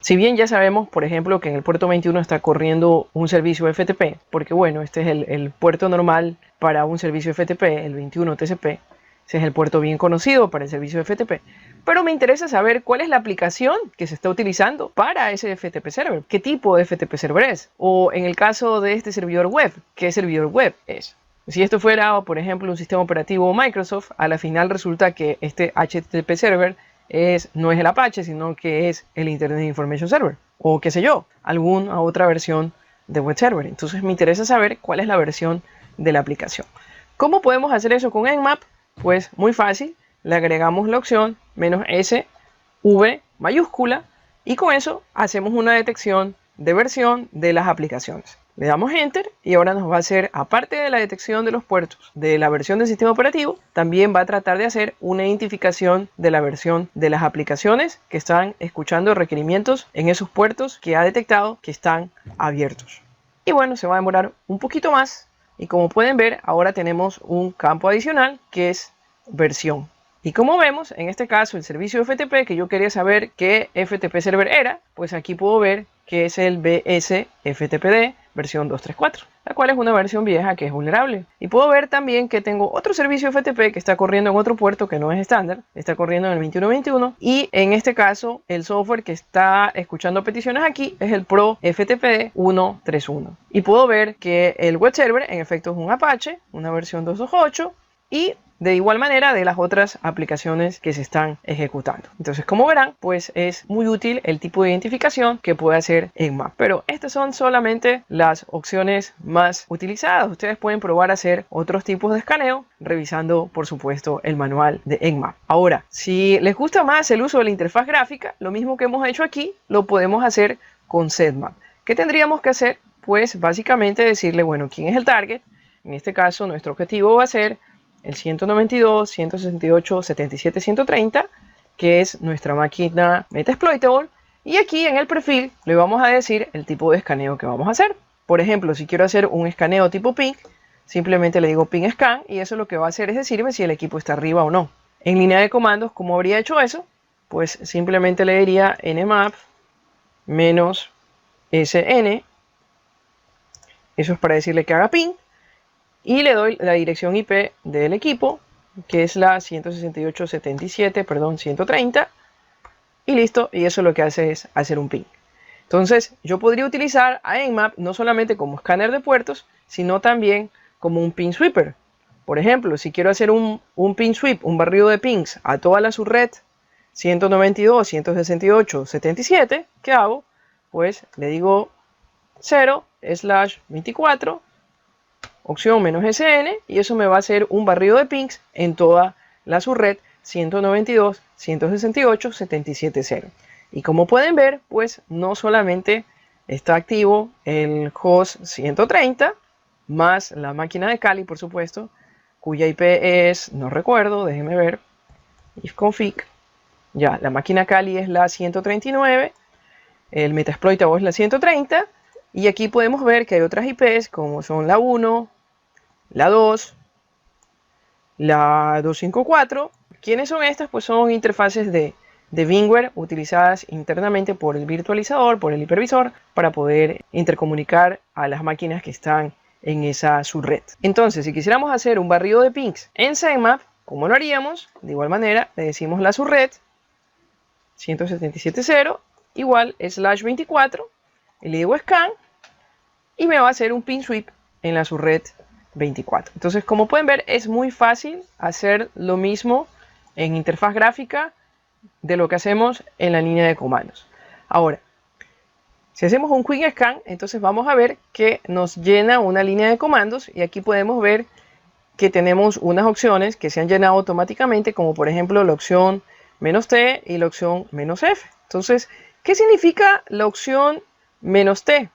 Si bien ya sabemos, por ejemplo, que en el puerto 21 está corriendo un servicio FTP, porque bueno, este es el puerto normal para un servicio FTP, el 21 TCP. Ese es el puerto bien conocido para el servicio FTP. Pero me interesa saber cuál es la aplicación que se está utilizando para ese FTP server. ¿Qué tipo de FTP server es? O en el caso de este servidor web, ¿qué servidor web es? Si esto fuera, por ejemplo, un sistema operativo Microsoft, a la final resulta que este HTTP server no es el Apache, sino que es el Internet Information Server. O qué sé yo, alguna otra versión de web server. Entonces me interesa saber cuál es la versión de la aplicación. ¿Cómo podemos hacer eso con Nmap? Pues muy fácil, le agregamos la opción "-v" mayúscula y con eso hacemos una detección de versión de las aplicaciones. Le damos Enter y ahora nos va a hacer, aparte de la detección de los puertos de la versión del sistema operativo, también va a tratar de hacer una identificación de la versión de las aplicaciones que están escuchando requerimientos en esos puertos que ha detectado que están abiertos. Y bueno, se va a demorar un poquito más. Y como pueden ver, ahora tenemos un campo adicional que es versión. Y como vemos, en este caso el servicio FTP que yo quería saber qué FTP server era, pues aquí puedo ver que es el BSFTPD versión 2.3.4, la cual es una versión vieja que es vulnerable. Y puedo ver también que tengo otro servicio FTP que está corriendo en otro puerto que no es estándar, está corriendo en el 2121 y en este caso el software que está escuchando peticiones aquí es el Pro FTPD 1.3.1. Y puedo ver que el web server en efecto es un Apache, una versión 2.2.8 y de igual manera de las otras aplicaciones que se están ejecutando. Entonces, como verán, pues es muy útil el tipo de identificación que puede hacer Nmap. Pero estas son solamente las opciones más utilizadas. Ustedes pueden probar a hacer otros tipos de escaneo revisando, por supuesto, el manual de Nmap. Ahora, si les gusta más el uso de la interfaz gráfica, lo mismo que hemos hecho aquí, lo podemos hacer con Setmap. ¿Qué tendríamos que hacer? Pues básicamente decirle, bueno, ¿quién es el target? En este caso, nuestro objetivo va a ser el 192, 168, 77, 130, que es nuestra máquina Metasploitable. Y aquí en el perfil le vamos a decir el tipo de escaneo que vamos a hacer. Por ejemplo, si quiero hacer un escaneo tipo ping, simplemente le digo ping scan y eso lo que va a hacer es decirme si el equipo está arriba o no. En línea de comandos, ¿cómo habría hecho eso? Pues simplemente le diría nmap -sn. Eso es para decirle que haga ping. Y le doy la dirección IP del equipo, que es la 168.77.130. Y listo, y eso lo que hace es hacer un ping. Entonces, yo podría utilizar a Nmap no solamente como escáner de puertos, sino también como un ping sweeper. Por ejemplo, si quiero hacer un ping sweep, un barrido de pings a toda la subred 192, 168, 77, ¿qué hago? Pues le digo 0/24 opción "-sn" y eso me va a hacer un barrido de pings en toda la subred 192, 168, 77.0. Y como pueden ver, pues no solamente está activo el host 130 más la máquina de Kali, por supuesto, cuya IP es, no recuerdo, déjenme ver, ifconfig, ya, la máquina Kali es la 139, el Metasploitable es la 130 Y aquí podemos ver que hay otras IPs como son la 1, la 2, la 254. ¿Quiénes son estas? Pues son interfaces de VMware utilizadas internamente por el virtualizador, por el hipervisor, para poder intercomunicar a las máquinas que están en esa subred. Entonces, si quisiéramos hacer un barrido de pings en sitemap, ¿cómo lo haríamos? De igual manera, le decimos la subred 177.0 igual /24, y le digo scan, y me va a hacer un ping sweep en la subred 24. Entonces, como pueden ver, es muy fácil hacer lo mismo en interfaz gráfica de lo que hacemos en la línea de comandos. Ahora, si hacemos un quick scan, entonces vamos a ver que nos llena una línea de comandos, y aquí podemos ver que tenemos unas opciones que se han llenado automáticamente, como por ejemplo la opción "-t" y la opción "-f". Entonces, ¿qué significa la opción "-t"?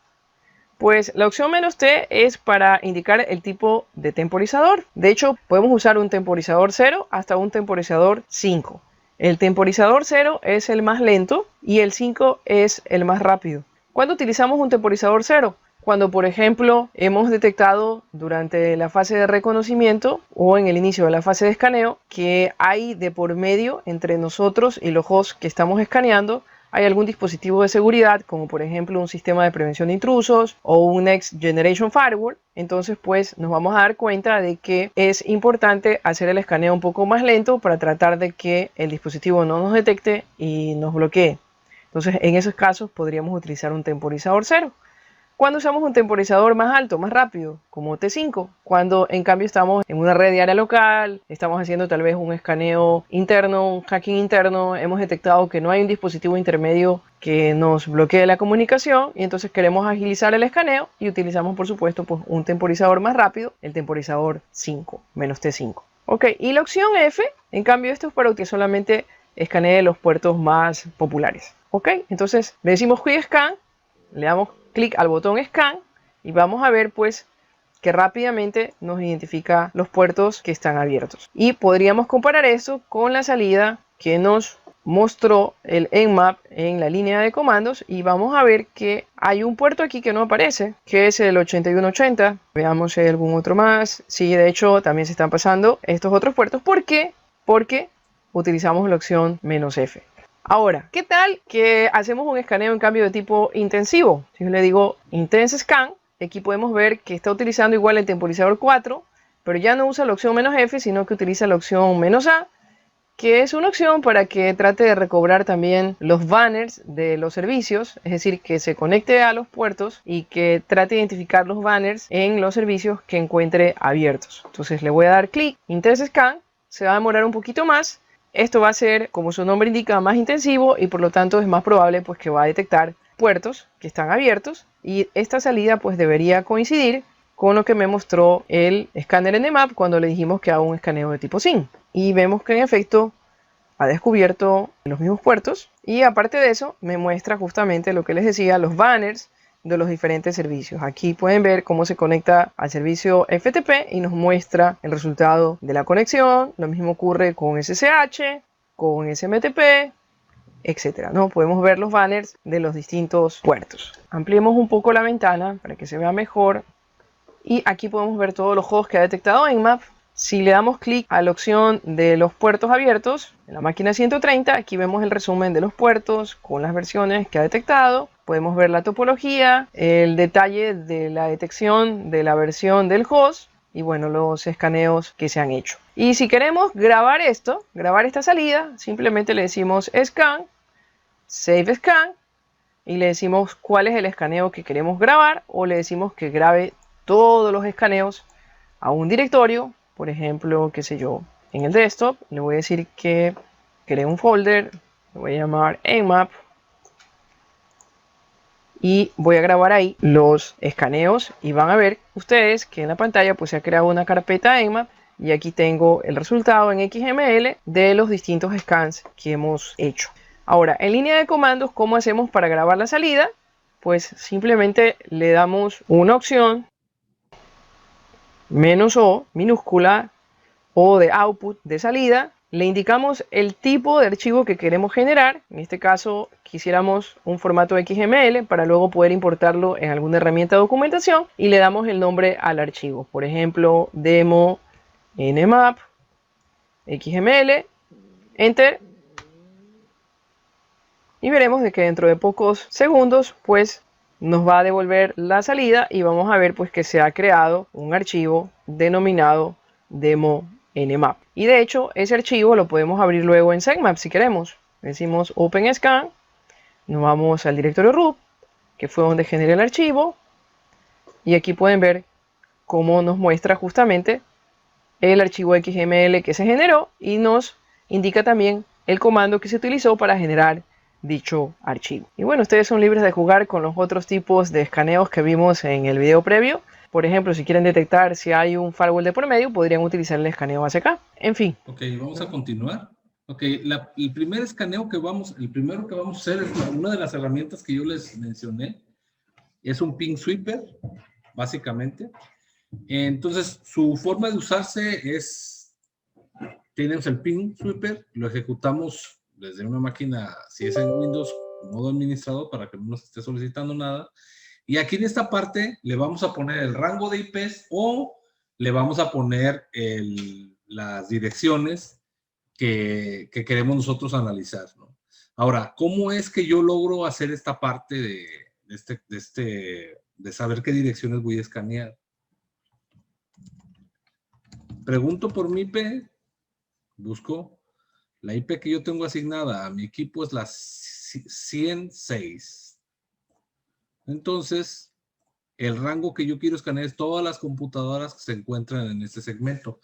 Pues la opción "-t" es para indicar el tipo de temporizador. De hecho, podemos usar un temporizador 0 hasta un temporizador 5. El temporizador 0 es el más lento y el 5 es el más rápido. ¿Cuándo utilizamos un temporizador 0? Cuando, por ejemplo, hemos detectado durante la fase de reconocimiento o en el inicio de la fase de escaneo que hay de por medio entre nosotros y los hosts que estamos escaneando, hay algún dispositivo de seguridad, como por ejemplo un sistema de prevención de intrusos o un Next Generation Firewall. Entonces, pues nos vamos a dar cuenta de que es importante hacer el escaneo un poco más lento para tratar de que el dispositivo no nos detecte y nos bloquee. Entonces, en esos casos podríamos utilizar un temporizador 0. Cuando usamos un temporizador más alto, más rápido, como T5, cuando en cambio estamos en una red de área local, estamos haciendo tal vez un escaneo interno, un hacking interno, hemos detectado que no hay un dispositivo intermedio que nos bloquee la comunicación y entonces queremos agilizar el escaneo y utilizamos, por supuesto, pues un temporizador más rápido, el temporizador 5, -T5. Ok, y la opción F, en cambio, esto es para que solamente escanee los puertos más populares. Ok, entonces le decimos quick scan, le damos clic al botón scan y vamos a ver pues que rápidamente nos identifica los puertos que están abiertos. Y podríamos comparar esto con la salida que nos mostró el Nmap en la línea de comandos y vamos a ver que hay un puerto aquí que no aparece, que es el 8180. Veamos si hay algún otro más. Sí, de hecho también se están pasando estos otros puertos. ¿Por qué? Porque utilizamos la opción "-f". Ahora, ¿qué tal que hacemos un escaneo en cambio de tipo intensivo? Si yo le digo Intense Scan, aquí podemos ver que está utilizando igual el temporizador 4, pero ya no usa la opción "-f, sino que utiliza la opción "-a", que es una opción para que trate de recobrar también los banners de los servicios, es decir, que se conecte a los puertos y que trate de identificar los banners en los servicios que encuentre abiertos. Entonces le voy a dar clic, Intense Scan, se va a demorar un poquito más. Esto va a ser, como su nombre indica, más intensivo y por lo tanto es más probable pues, que va a detectar puertos que están abiertos y esta salida pues debería coincidir con lo que me mostró el escáner Nmap cuando le dijimos que haga un escaneo de tipo SYN. Y vemos que en efecto ha descubierto los mismos puertos y aparte de eso me muestra justamente lo que les decía, los banners de los diferentes servicios. Aquí pueden ver cómo se conecta al servicio FTP y nos muestra el resultado de la conexión. Lo mismo ocurre con SSH, con SMTP, etcétera, ¿no? Podemos ver los banners de los distintos puertos. Ampliemos un poco la ventana para que se vea mejor. Y aquí podemos ver todos los hosts que ha detectado Nmap. Si le damos clic a la opción de los puertos abiertos en la máquina 130, aquí vemos el resumen de los puertos con las versiones que ha detectado. Podemos ver la topología, el detalle de la detección de la versión del host y bueno, los escaneos que se han hecho. Y si queremos grabar esto, grabar esta salida, simplemente le decimos scan, save scan y le decimos cuál es el escaneo que queremos grabar o le decimos que grabe todos los escaneos a un directorio, por ejemplo, qué sé yo, en el desktop. Le voy a decir que cree un folder, lo voy a llamar Nmap y voy a grabar ahí los escaneos y van a ver ustedes que en la pantalla pues se ha creado una carpeta Nmap y aquí tengo el resultado en XML de los distintos scans que hemos hecho. Ahora, en línea de comandos, ¿cómo hacemos para grabar la salida? Pues simplemente le damos una opción -O minúscula o de output de salida le indicamos el tipo de archivo que queremos generar. En este caso, quisiéramos un formato XML para luego poder importarlo en alguna herramienta de documentación y le damos el nombre al archivo. Por ejemplo, demo nmap XML, enter. Y veremos de que dentro de pocos segundos, pues nos va a devolver la salida y vamos a ver pues que se ha creado un archivo denominado demo nmap. Y de hecho, ese archivo lo podemos abrir luego en Sitemap si queremos. Decimos Open Scan, nos vamos al directorio root, que fue donde generé el archivo. Y aquí pueden ver cómo nos muestra justamente el archivo XML que se generó y nos indica también el comando que se utilizó para generar dicho archivo. Y bueno, ustedes son libres de jugar con los otros tipos de escaneos que vimos en el video previo. Por ejemplo, si quieren detectar si hay un firewall de por medio, podrían utilizar el escaneo ACK. En fin. Ok, vamos a continuar. Ok, el primer escaneo el primero que vamos a hacer es una de las herramientas que yo les mencioné. Es un ping sweeper, básicamente. Entonces, su forma de usarse es, tenemos el ping sweeper, lo ejecutamos desde una máquina, si es en Windows, modo administrador, para que no nos esté solicitando nada. Y aquí en esta parte le vamos a poner el rango de IPs o le vamos a poner las direcciones que queremos nosotros analizar, ¿no? Ahora, ¿cómo es que yo logro hacer esta parte de saber qué direcciones voy a escanear? Pregunto por mi IP, busco la IP que yo tengo asignada a mi equipo es la 106. Entonces, el rango que yo quiero escanear es todas las computadoras que se encuentran en este segmento.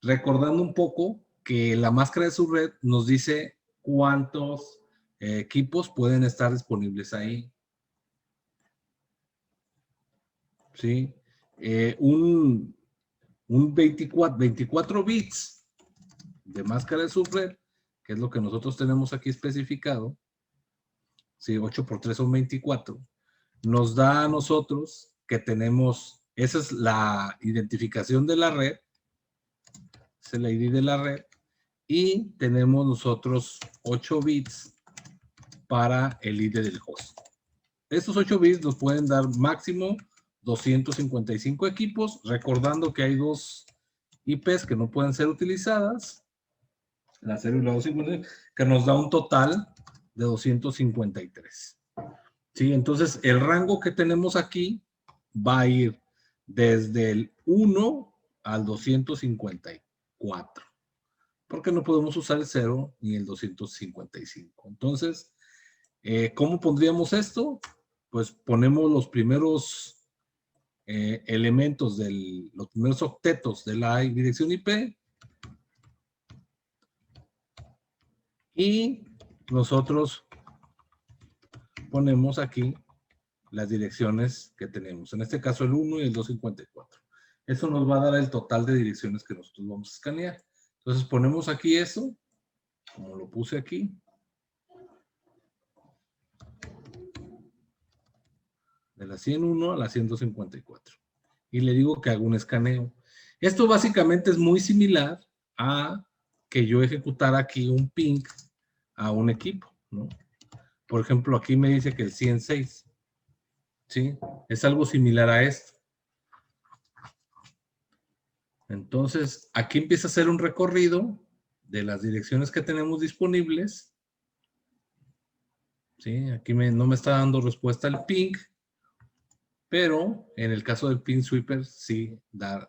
Recordando un poco que la máscara de subred nos dice cuántos equipos pueden estar disponibles ahí. ¿Sí? Un 24 bits de máscara de subred, que es lo que nosotros tenemos aquí especificado. Sí, 8 por 3 son 24. Nos da a nosotros que tenemos, esa es la identificación de la red, es el ID de la red, y tenemos nosotros 8 bits para el ID del host. Estos 8 bits nos pueden dar máximo 255 equipos, recordando que hay dos IPs que no pueden ser utilizadas, la 0 y la 255, que nos da un total de 253. ¿Sí? Entonces, el rango que tenemos aquí va a ir desde el 1 al 254, porque no podemos usar el 0 ni el 255. Entonces, ¿cómo pondríamos esto? Pues ponemos los primeros elementos, los primeros octetos de la dirección IP y nosotros ponemos aquí las direcciones que tenemos. En este caso el 1 y el 254. Eso nos va a dar el total de direcciones que nosotros vamos a escanear. Entonces ponemos aquí eso, como lo puse aquí. De la 101 a la 154. Y le digo que hago un escaneo. Esto básicamente es muy similar a que yo ejecutara aquí un ping a un equipo, ¿no? Por ejemplo, aquí me dice que el 106, ¿sí? Es algo similar a esto. Entonces, aquí empieza a hacer un recorrido de las direcciones que tenemos disponibles. ¿Sí? Aquí no me está dando respuesta el ping, pero en el caso del ping sweeper sí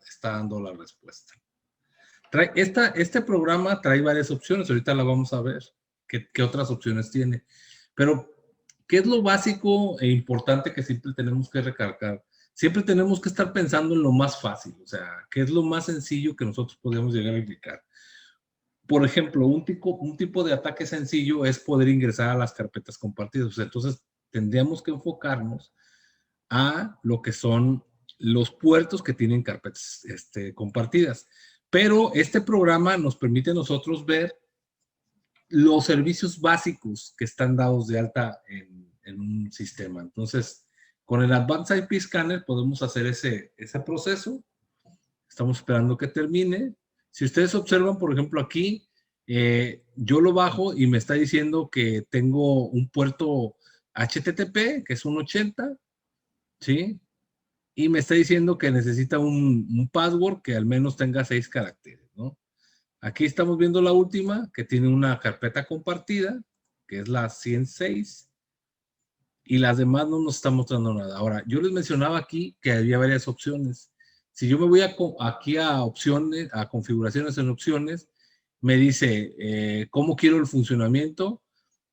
está dando la respuesta. Este programa trae varias opciones, ahorita la vamos a ver, qué otras opciones tiene. Pero, ¿qué es lo básico e importante que siempre tenemos que recargar? Siempre tenemos que estar pensando en lo más fácil, o sea, ¿qué es lo más sencillo que nosotros podemos llegar a aplicar? Por ejemplo, un tipo de ataque sencillo es poder ingresar a las carpetas compartidas. Entonces, tendríamos que enfocarnos a lo que son los puertos que tienen carpetas compartidas. Pero este programa nos permite a nosotros ver los servicios básicos que están dados de alta en un sistema. Entonces, con el Advanced IP Scanner podemos hacer ese proceso. Estamos esperando que termine. Si ustedes observan, por ejemplo, aquí Yo lo bajo y me está diciendo que tengo un puerto HTTP, que es un 80, ¿sí? Y me está diciendo que necesita un password que al menos tenga 6 caracteres, ¿no? Aquí estamos viendo la última, que tiene una carpeta compartida, que es la 106, y las demás no nos está mostrando nada. Ahora, yo les mencionaba aquí que había varias opciones. Si yo me voy aquí a opciones, a configuraciones en opciones, me dice cómo quiero el funcionamiento.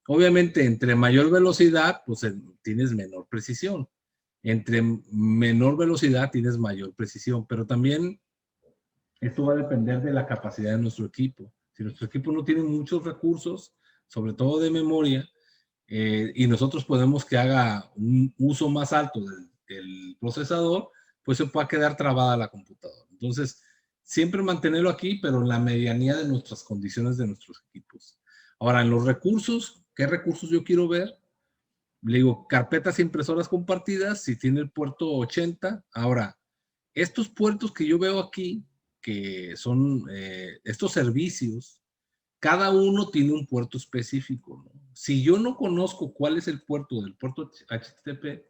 Obviamente, entre mayor velocidad, pues tienes menor precisión. Entre menor velocidad tienes mayor precisión, pero también esto va a depender de la capacidad de nuestro equipo. Si nuestro equipo no tiene muchos recursos, sobre todo de memoria, y nosotros podemos que haga un uso más alto del procesador, pues se puede quedar trabada la computadora. Entonces, siempre mantenerlo aquí, pero en la medianía de nuestras condiciones de nuestros equipos. Ahora, en los recursos, ¿qué recursos yo quiero ver? Le digo, carpetas e impresoras compartidas, si tiene el puerto 80. Ahora, estos puertos que yo veo aquí, que son estos servicios, cada uno tiene un puerto específico, ¿no? Si yo no conozco cuál es el puerto del puerto HTTP,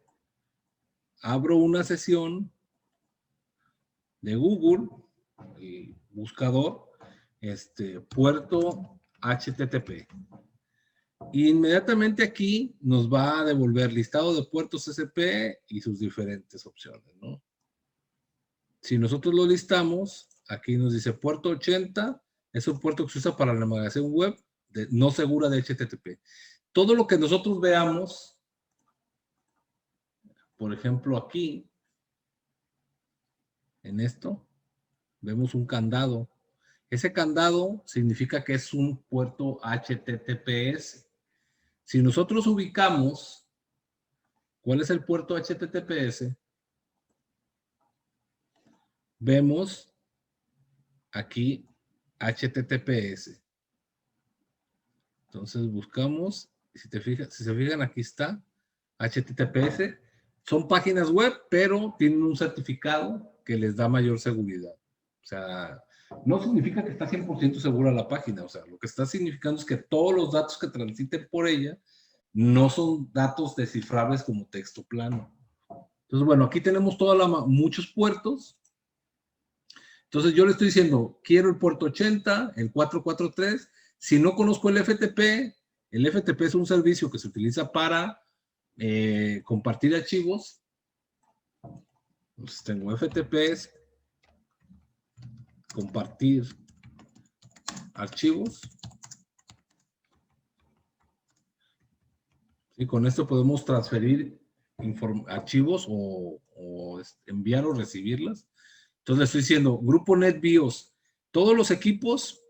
abro una sesión de Google, el buscador, puerto HTTP. Y inmediatamente aquí nos va a devolver listado de puertos SP y sus diferentes opciones, ¿no? Si nosotros lo listamos, aquí nos dice puerto 80, es un puerto que se usa para la navegación web no segura de HTTP. Todo lo que nosotros veamos, por ejemplo aquí, en esto, vemos un candado. Ese candado significa que es un puerto HTTPS. Si nosotros ubicamos cuál es el puerto HTTPS, vemos aquí HTTPS. Entonces buscamos, si se fijan, aquí está HTTPS. Son páginas web, pero tienen un certificado que les da mayor seguridad. O sea, no significa que está 100% segura la página. O sea, lo que está significando es que todos los datos que transiten por ella no son datos descifrables como texto plano. Entonces, bueno, aquí tenemos muchos puertos. Entonces yo le estoy diciendo, quiero el puerto 80, el 443. Si no conozco el FTP es un servicio que se utiliza para compartir archivos. Entonces tengo FTP, compartir archivos. Y con esto podemos transferir archivos o enviar o recibirlas. Entonces le estoy diciendo, grupo NetBIOS. Todos los equipos,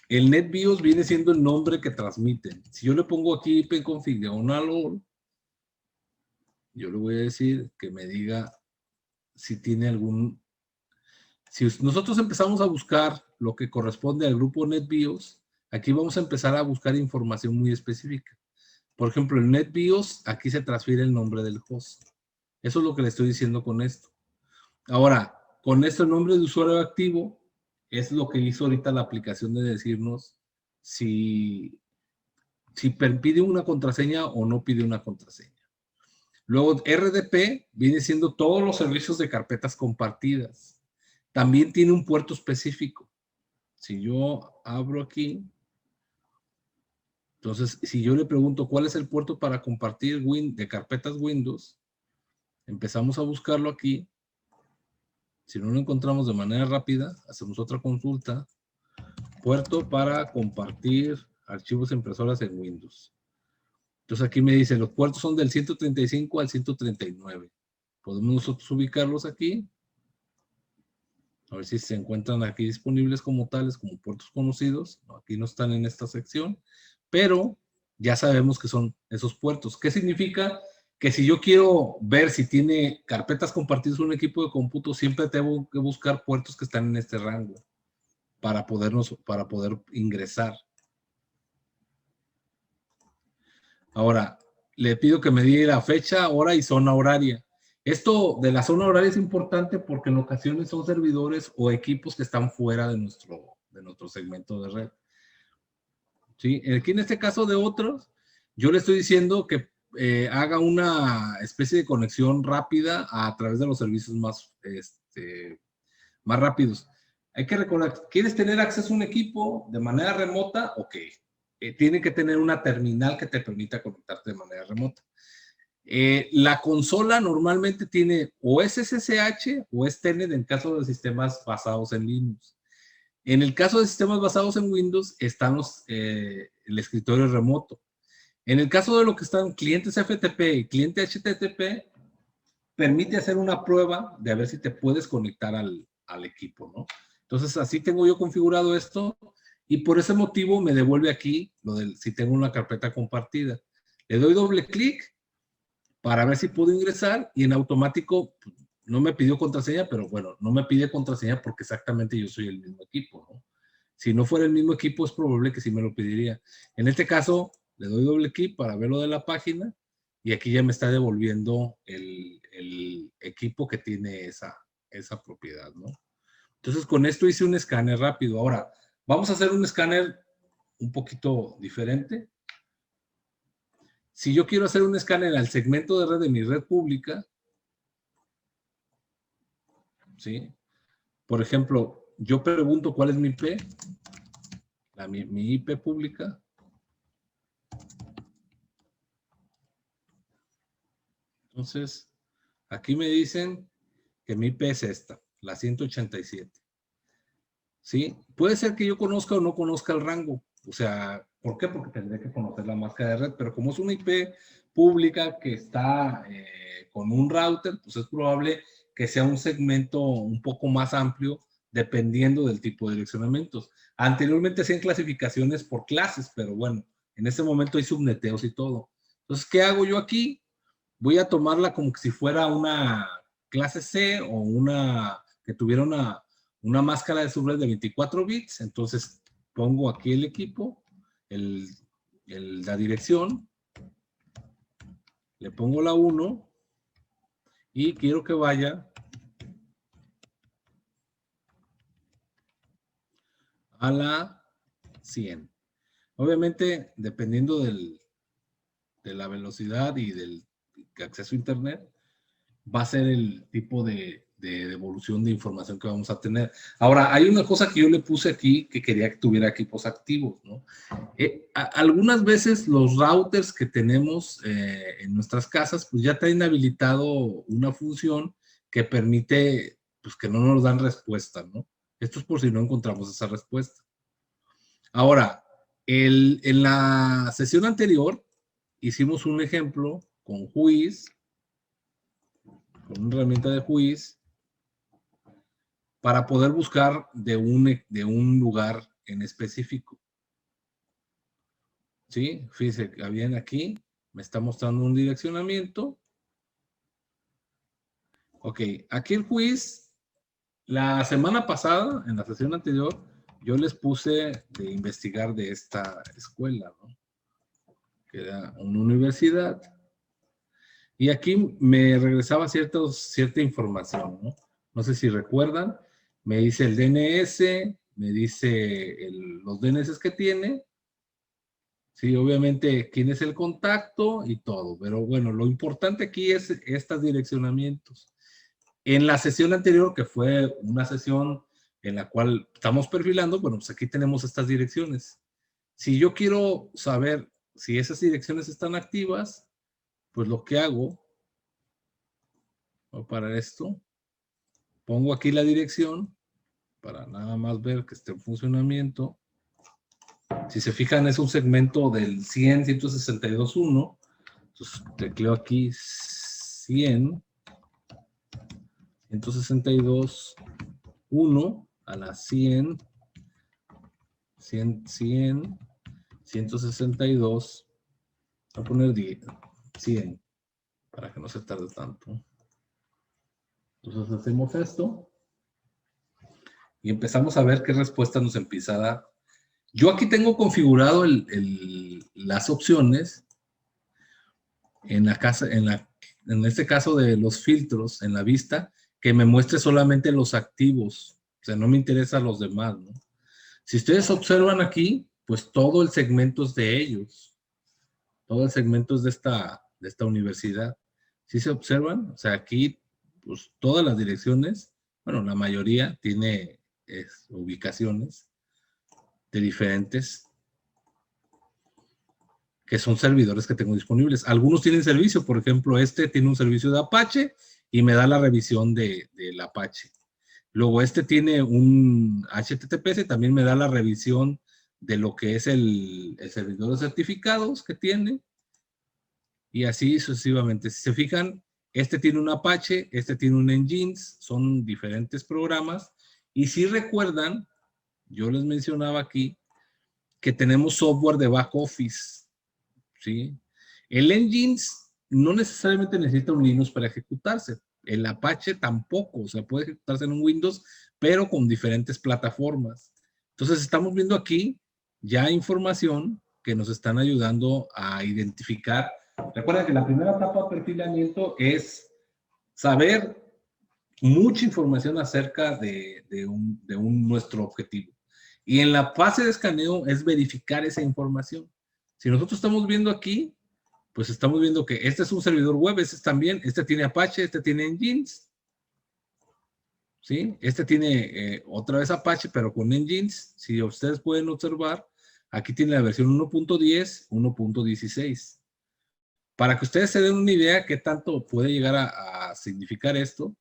el NetBIOS viene siendo el nombre que transmiten. Si yo le pongo aquí ipconfig all, yo le voy a decir que me diga si tiene algún... Si nosotros empezamos a buscar lo que corresponde al grupo NetBIOS, aquí vamos a empezar a buscar información muy específica. Por ejemplo, el NetBIOS, aquí se transfiere el nombre del host. Eso es lo que le estoy diciendo con esto. Ahora, con este nombre de usuario activo, es lo que hizo ahorita la aplicación de decirnos si pide una contraseña o no pide una contraseña. Luego, RDP viene siendo todos los servicios de carpetas compartidas. También tiene un puerto específico. Si yo abro aquí, entonces, si yo le pregunto cuál es el puerto para compartir de carpetas Windows, empezamos a buscarlo aquí. Si no lo encontramos de manera rápida, hacemos otra consulta. Puerto para compartir archivos impresoras en Windows. Entonces aquí me dice, los puertos son del 135 al 139. Podemos nosotros ubicarlos aquí. A ver si se encuentran aquí disponibles como tales, como puertos conocidos. No, aquí no están en esta sección, pero ya sabemos que son esos puertos. ¿Qué significa? Que si yo quiero ver si tiene carpetas compartidas en un equipo de cómputo, siempre tengo que buscar puertos que están en este rango para poder ingresar. Ahora, le pido que me diga la fecha, hora y zona horaria. Esto de la zona horaria es importante porque en ocasiones son servidores o equipos que están fuera de nuestro segmento de red. ¿sí? Aquí en este caso de otros, yo le estoy diciendo que haga una especie de conexión rápida a través de los servicios más rápidos. Hay que recordar, ¿quieres tener acceso a un equipo de manera remota? Ok. Tiene que tener una terminal que te permita conectarte de manera remota. La consola normalmente tiene o es SSH o es Telnet en caso de sistemas basados en Linux. En el caso de sistemas basados en Windows están el escritorio remoto. En el caso de lo que están clientes FTP y cliente HTTP, permite hacer una prueba de a ver si te puedes conectar al equipo, ¿no? Entonces, así tengo yo configurado esto y por ese motivo me devuelve aquí lo del si tengo una carpeta compartida. Le doy doble clic para ver si puedo ingresar y en automático no me pidió contraseña, pero bueno, no me pide contraseña porque exactamente yo soy el mismo equipo, ¿no? Si no fuera el mismo equipo es probable que sí me lo pediría. En este caso, le doy doble clic para ver lo de la página y aquí ya me está devolviendo el equipo que tiene esa propiedad, ¿no? Entonces, con esto hice un escáner rápido. Ahora, vamos a hacer un escáner un poquito diferente. Si yo quiero hacer un escáner al segmento de red de mi red pública, ¿sí? Por ejemplo, yo pregunto cuál es mi IP, mi IP pública. Entonces, aquí me dicen que mi IP es esta, la 187. ¿Sí? Puede ser que yo conozca o no conozca el rango. O sea, ¿por qué? Porque tendré que conocer la marca de red, pero como es una IP pública que está con un router, pues es probable que sea un segmento un poco más amplio dependiendo del tipo de direccionamientos. Anteriormente hacían clasificaciones por clases, pero bueno, en este momento hay subneteos y todo. Entonces, ¿qué hago yo aquí? Voy a tomarla como si fuera una clase C o una que tuviera una máscara de subred de 24 bits. Entonces, pongo aquí el equipo, la dirección, le pongo la 1 y quiero que vaya a la 100. Obviamente, dependiendo de la velocidad y del acceso a internet, va a ser el tipo de devolución de información que vamos a tener. Ahora, hay una cosa que yo le puse aquí que quería que tuviera equipos activos, ¿no? Algunas veces los routers que tenemos en nuestras casas, pues ya traen habilitado una función que permite, pues que no nos dan respuesta, ¿no? Esto es por si no encontramos esa respuesta. Ahora, en la sesión anterior hicimos un ejemplo con Whois, con una herramienta de Whois, para poder buscar de un lugar en específico. ¿Sí? Fíjense, bien aquí, me está mostrando un direccionamiento. Ok, aquí el Whois, la semana pasada, en la sesión anterior, yo les puse de investigar de esta escuela, ¿no? Que era una universidad. Y aquí me regresaba cierta información, ¿no? No sé si recuerdan. Me dice el DNS, me dice los DNS que tiene. Sí, obviamente quién es el contacto y todo. Pero bueno, lo importante aquí es estos direccionamientos. En la sesión anterior, que fue una sesión en la cual estamos perfilando, bueno, pues aquí tenemos estas direcciones. Si yo quiero saber si esas direcciones están activas, pues lo que hago, voy a parar esto, pongo aquí la dirección para nada más ver que esté en funcionamiento. Si se fijan, es un segmento del 100, 162.1. Entonces tecleo aquí 100, 162.1 a la 100, 100, 100, 162. Voy a poner 100 para que no se tarde tanto. Entonces hacemos esto y empezamos a ver qué respuesta nos empieza a dar. Yo aquí tengo configurado las opciones en este caso de los filtros en la vista, que me muestre solamente los activos. O sea, no me interesan los demás, ¿no? Si ustedes observan aquí, pues todo el segmento es de ellos. Todo el segmento es de esta universidad. ¿Sí se observan? O sea, aquí, pues todas las direcciones, bueno, la mayoría tiene ubicaciones de diferentes, que son servidores que tengo disponibles. Algunos tienen servicio, por ejemplo, este tiene un servicio de Apache y me da la revisión del Apache. Luego este tiene un HTTPS y también me da la revisión de lo que es el servidor de certificados que tiene. Y así sucesivamente. Si se fijan, este tiene un Apache, este tiene un Nginx, son diferentes programas. Y si recuerdan, yo les mencionaba aquí que tenemos software de back office, ¿sí? El Nginx no necesariamente necesita un Linux para ejecutarse. El Apache tampoco, o sea, puede ejecutarse en un Windows, pero con diferentes plataformas. Entonces, estamos viendo aquí ya información que nos están ayudando a identificar. Recuerden que la primera etapa de perfilamiento es saber mucha información acerca de nuestro objetivo. Y en la fase de escaneo es verificar esa información. Si nosotros estamos viendo aquí, pues estamos viendo que este es un servidor web, este también, este tiene Apache, este tiene Nginx, ¿sí? Este tiene otra vez Apache, pero con Nginx. Si ustedes pueden observar, aquí tiene la versión 1.10, 1.16. Para que ustedes se den una idea qué tanto puede llegar a significar esto,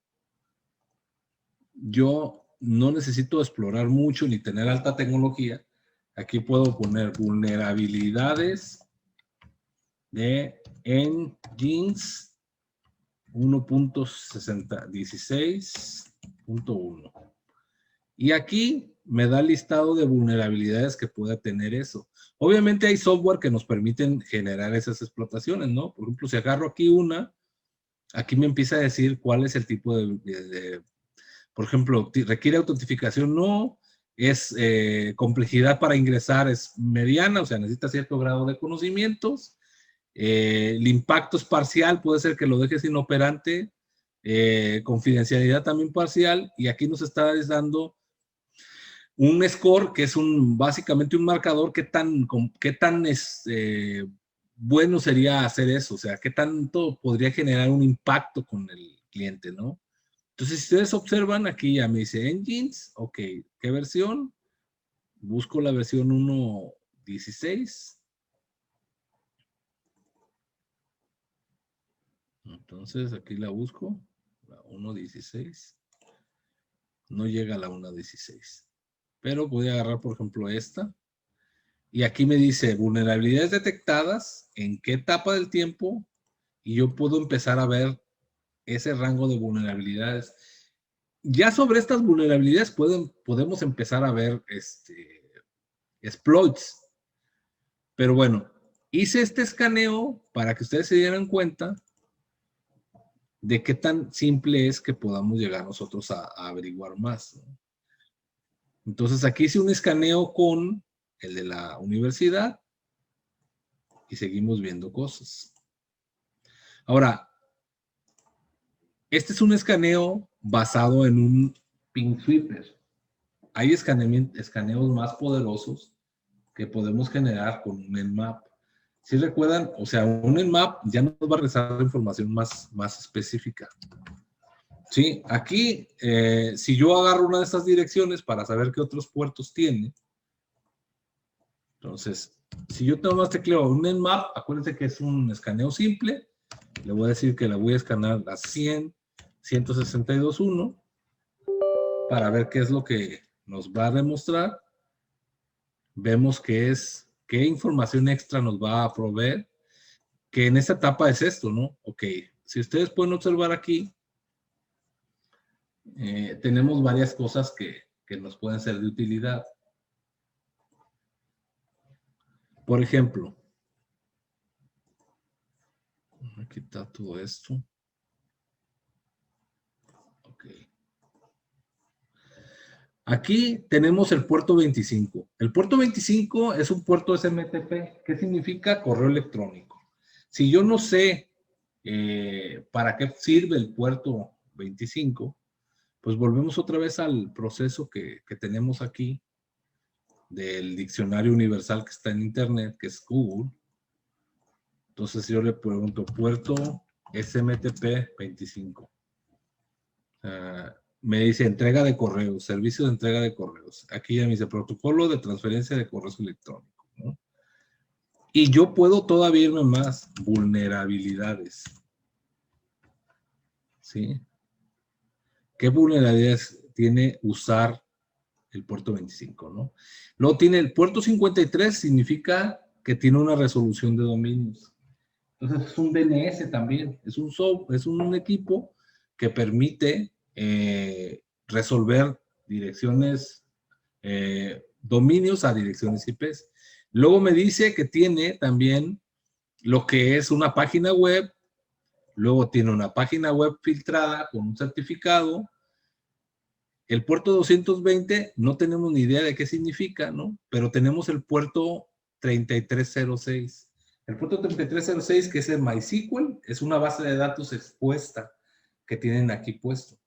yo no necesito explorar mucho ni tener alta tecnología. Aquí puedo poner vulnerabilidades de Nginx 1.16.1. Y aquí me da el listado de vulnerabilidades que pueda tener eso. Obviamente hay software que nos permiten generar esas explotaciones, ¿no? Por ejemplo, si agarro aquí una, aquí me empieza a decir cuál es el tipo por ejemplo, requiere autentificación, no, es complejidad para ingresar, es mediana, o sea, necesita cierto grado de conocimientos. El impacto es parcial, puede ser que lo dejes inoperante, confidencialidad también parcial, y aquí nos está dando un score que es básicamente un marcador, qué tan bueno sería hacer eso, o sea, qué tanto podría generar un impacto con el cliente, ¿no? Entonces, si ustedes observan, aquí ya me dice Nginx, ok, ¿qué versión? Busco la versión 1.16. Entonces, aquí la busco, la 1.16. No llega a la 1.16. Pero voy a agarrar, por ejemplo, esta. Y aquí me dice vulnerabilidades detectadas, en qué etapa del tiempo, y yo puedo empezar a ver ese rango de vulnerabilidades. Ya sobre estas vulnerabilidades podemos empezar a ver exploits. Pero bueno, hice este escaneo para que ustedes se dieran cuenta de qué tan simple es que podamos llegar nosotros a averiguar más, ¿no? Entonces aquí hice un escaneo con el de la universidad y seguimos viendo cosas. Ahora, este es un escaneo basado en un ping sweeper. Hay escaneos más poderosos que podemos generar con un Nmap. Si recuerdan, o sea, un Nmap ya nos va a regresar información más específica. Sí, aquí, si yo agarro una de estas direcciones para saber qué otros puertos tiene, entonces, si yo nada más tecleo un Nmap, acuérdense que es un escaneo simple, le voy a decir que la voy a escanear a 100.162.1 para ver qué es lo que nos va a demostrar. Vemos qué información extra nos va a proveer, que en esta etapa es esto, ¿no? Ok, si ustedes pueden observar aquí, tenemos varias cosas que nos pueden ser de utilidad. Por ejemplo, voy a quitar todo esto. Ok. Aquí tenemos el puerto 25. El puerto 25 es un puerto SMTP. ¿Qué significa? Correo electrónico. Si yo no sé para qué sirve el puerto 25, pues volvemos otra vez al proceso que tenemos aquí. del diccionario universal que está en internet, que es Google. Entonces yo le pregunto puerto SMTP 25. Me dice entrega de correos, servicio de entrega de correos. Aquí ya me dice protocolo de transferencia de correos electrónicos, ¿no? Y yo puedo todavía irme más, vulnerabilidades. ¿Sí? ¿Qué vulnerabilidades tiene usar el puerto 25, ¿no? Luego tiene el puerto 53, significa que tiene una resolución de dominios. Entonces es un DNS también, es un equipo que permite resolver direcciones, dominios a direcciones IPs. Luego me dice que tiene también lo que es una página web, luego tiene una página web filtrada con un certificado. El puerto 220 no tenemos ni idea de qué significa, ¿no? Pero tenemos el puerto 3306. El puerto 3306, que es el MySQL, es una base de datos expuesta que tienen aquí puesto.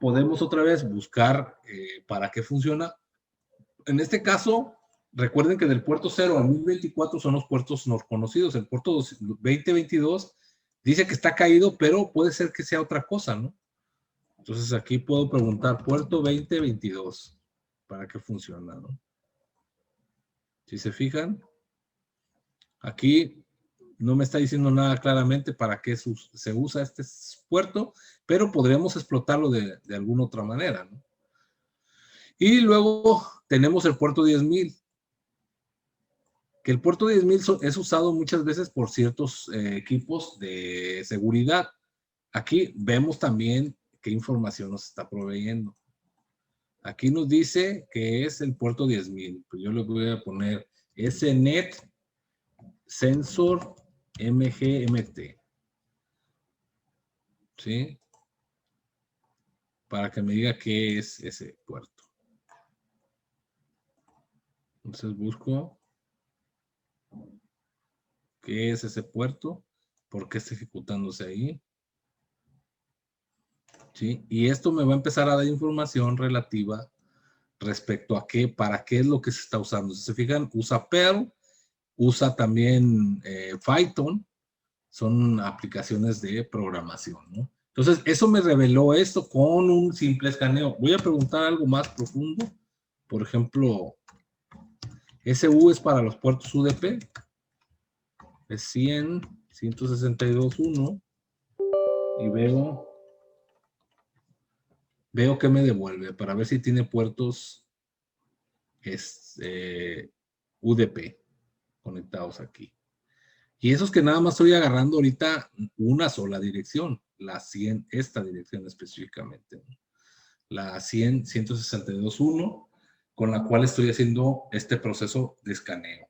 Podemos otra vez buscar para qué funciona. En este caso, recuerden que del puerto 0 al 1024 son los puertos no conocidos. El puerto 2022 dice que está caído, pero puede ser que sea otra cosa, ¿no? Entonces aquí puedo preguntar puerto 2022 para qué funciona, ¿no? Si se fijan, aquí no me está diciendo nada claramente para qué se usa este puerto, pero podríamos explotarlo de alguna otra manera, ¿no? Y luego tenemos el puerto 10.000, que el puerto 10.000 es usado muchas veces por ciertos equipos de seguridad. Aquí vemos también qué información nos está proveyendo. Aquí nos dice que es el puerto 10.000. Pues yo le voy a poner SNet Sensor MGMT. ¿Sí? Para que me diga qué es ese puerto. Entonces busco qué es ese puerto, por qué está ejecutándose ahí. ¿Sí? Y esto me va a empezar a dar información relativa respecto a qué, para qué es lo que se está usando. Si se fijan, usa Perl, usa también Python, son aplicaciones de programación, ¿no? Entonces, eso me reveló esto con un simple escaneo. Voy a preguntar algo más profundo. Por ejemplo, SU es para los puertos UDP. Es 100, 162.1 y veo que me devuelve para ver si tiene puertos UDP conectados aquí. Y esos que nada más estoy agarrando ahorita una sola dirección, la 100, esta dirección específicamente, ¿no? La 100, 162.1, con la cual estoy haciendo este proceso de escaneo.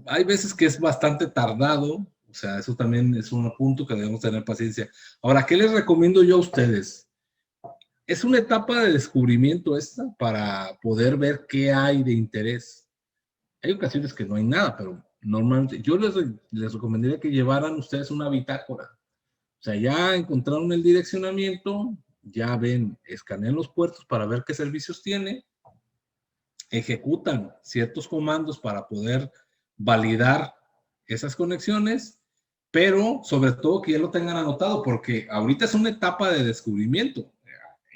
Hay veces que es bastante tardado, o sea, eso también es un punto que debemos tener paciencia. Ahora, ¿qué les recomiendo yo a ustedes? Es una etapa de descubrimiento esta para poder ver qué hay de interés. Hay ocasiones que no hay nada, pero normalmente yo les recomendaría que llevaran ustedes una bitácora. O sea, ya encontraron el direccionamiento, ya ven, escanean los puertos para ver qué servicios tiene, ejecutan ciertos comandos para poder validar esas conexiones, pero sobre todo que ya lo tengan anotado, porque ahorita es una etapa de descubrimiento.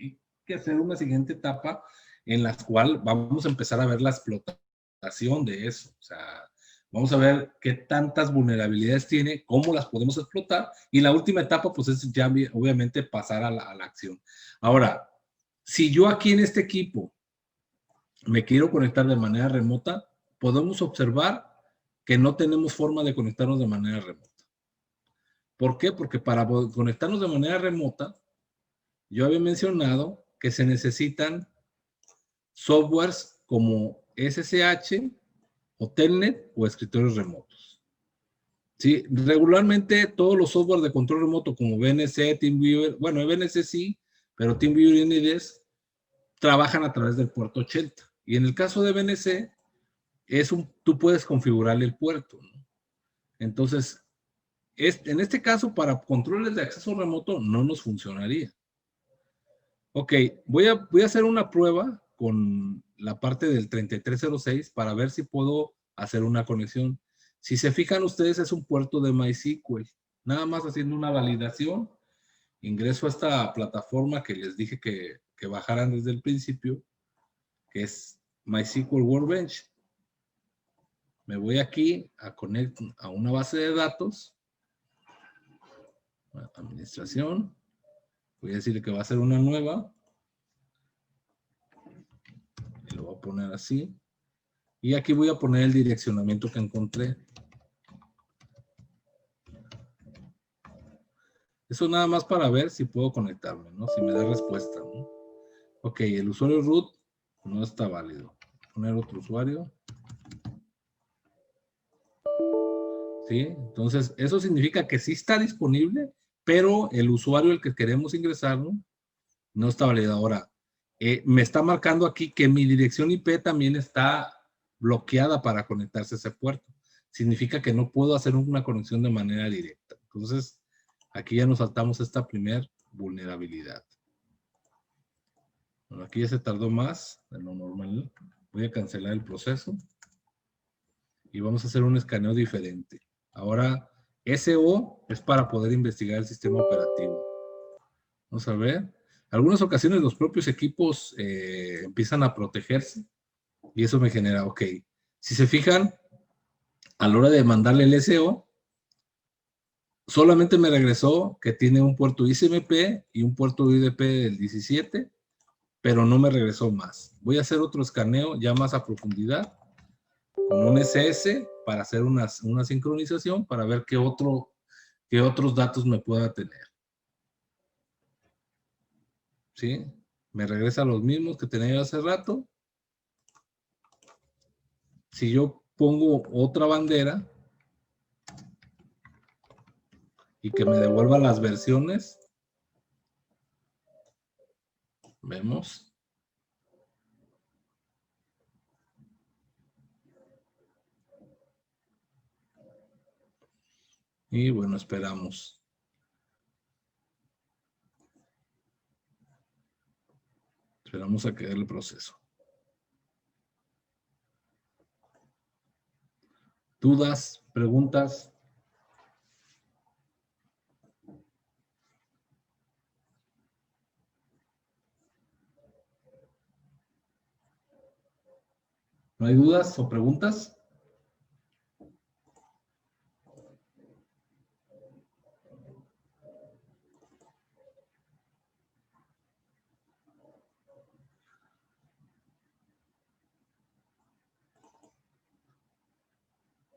Hay que hacer una siguiente etapa en la cual vamos a empezar a ver la explotación de eso. O sea, vamos a ver qué tantas vulnerabilidades tiene, cómo las podemos explotar, y la última etapa pues es ya obviamente pasar a la acción. Ahora, si yo aquí en este equipo me quiero conectar de manera remota, podemos observar que no tenemos forma de conectarnos de manera remota. ¿Por qué? Porque para conectarnos de manera remota, yo había mencionado que se necesitan softwares como SSH o Telnet o escritorios remotos. ¿Sí? Regularmente todos los softwares de control remoto como VNC, TeamViewer, bueno, VNC sí, pero TeamViewer y NDS trabajan a través del puerto 80. Y en el caso de VNC, tú puedes configurar el puerto, ¿no? Entonces, en este caso, para controles de acceso remoto, no nos funcionaría. Ok, voy a hacer una prueba con la parte del 3306 para ver si puedo hacer una conexión. Si se fijan ustedes, es un puerto de MySQL. Nada más haciendo una validación, ingreso a esta plataforma que les dije que bajaran desde el principio, que es MySQL Workbench. Me voy aquí a conectar a una base de datos. Administración. Voy a decirle que va a ser una nueva. Y lo voy a poner así. Y aquí voy a poner el direccionamiento que encontré. Eso nada más para ver si puedo conectarme, ¿no? Si me da respuesta, ¿no? Ok, el usuario root no está válido. Poner otro usuario. ¿Sí? Entonces, eso significa que sí está disponible, pero el usuario al que queremos ingresar, ¿no? No está válido. Ahora, me está marcando aquí que mi dirección IP también está bloqueada para conectarse a ese puerto. Significa que no puedo hacer una conexión de manera directa. Entonces, aquí ya nos saltamos esta primera vulnerabilidad. Bueno, aquí ya se tardó más de lo normal. Voy a cancelar el proceso. Y vamos a hacer un escaneo diferente. Ahora, SO es para poder investigar el sistema operativo. Vamos a ver. Algunas ocasiones los propios equipos empiezan a protegerse. Y eso me genera, ok. Si se fijan, a la hora de mandarle el SO, solamente me regresó que tiene un puerto ICMP y un puerto UDP del 17, pero no me regresó más. Voy a hacer otro escaneo ya más a profundidad con un SS para hacer una sincronización para ver qué otros datos me pueda tener. ¿Sí? Me regresa los mismos que tenía hace rato. Si yo pongo otra bandera y que me devuelva las versiones, vemos. Y bueno, esperamos. Esperamos a que dé el proceso. ¿Dudas? ¿Preguntas? ¿No hay dudas o preguntas?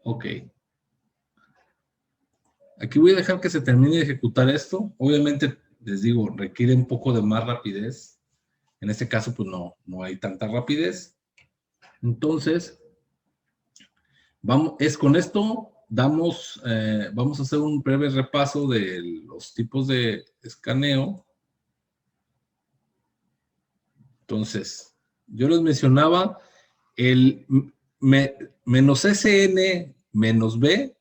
Ok. Aquí voy a dejar que se termine de ejecutar esto. Obviamente, les digo, requiere un poco de más rapidez. En este caso, pues no hay tanta rapidez. Entonces, con esto vamos a hacer un breve repaso de los tipos de escaneo. Entonces, yo les mencionaba el menos SN menos B,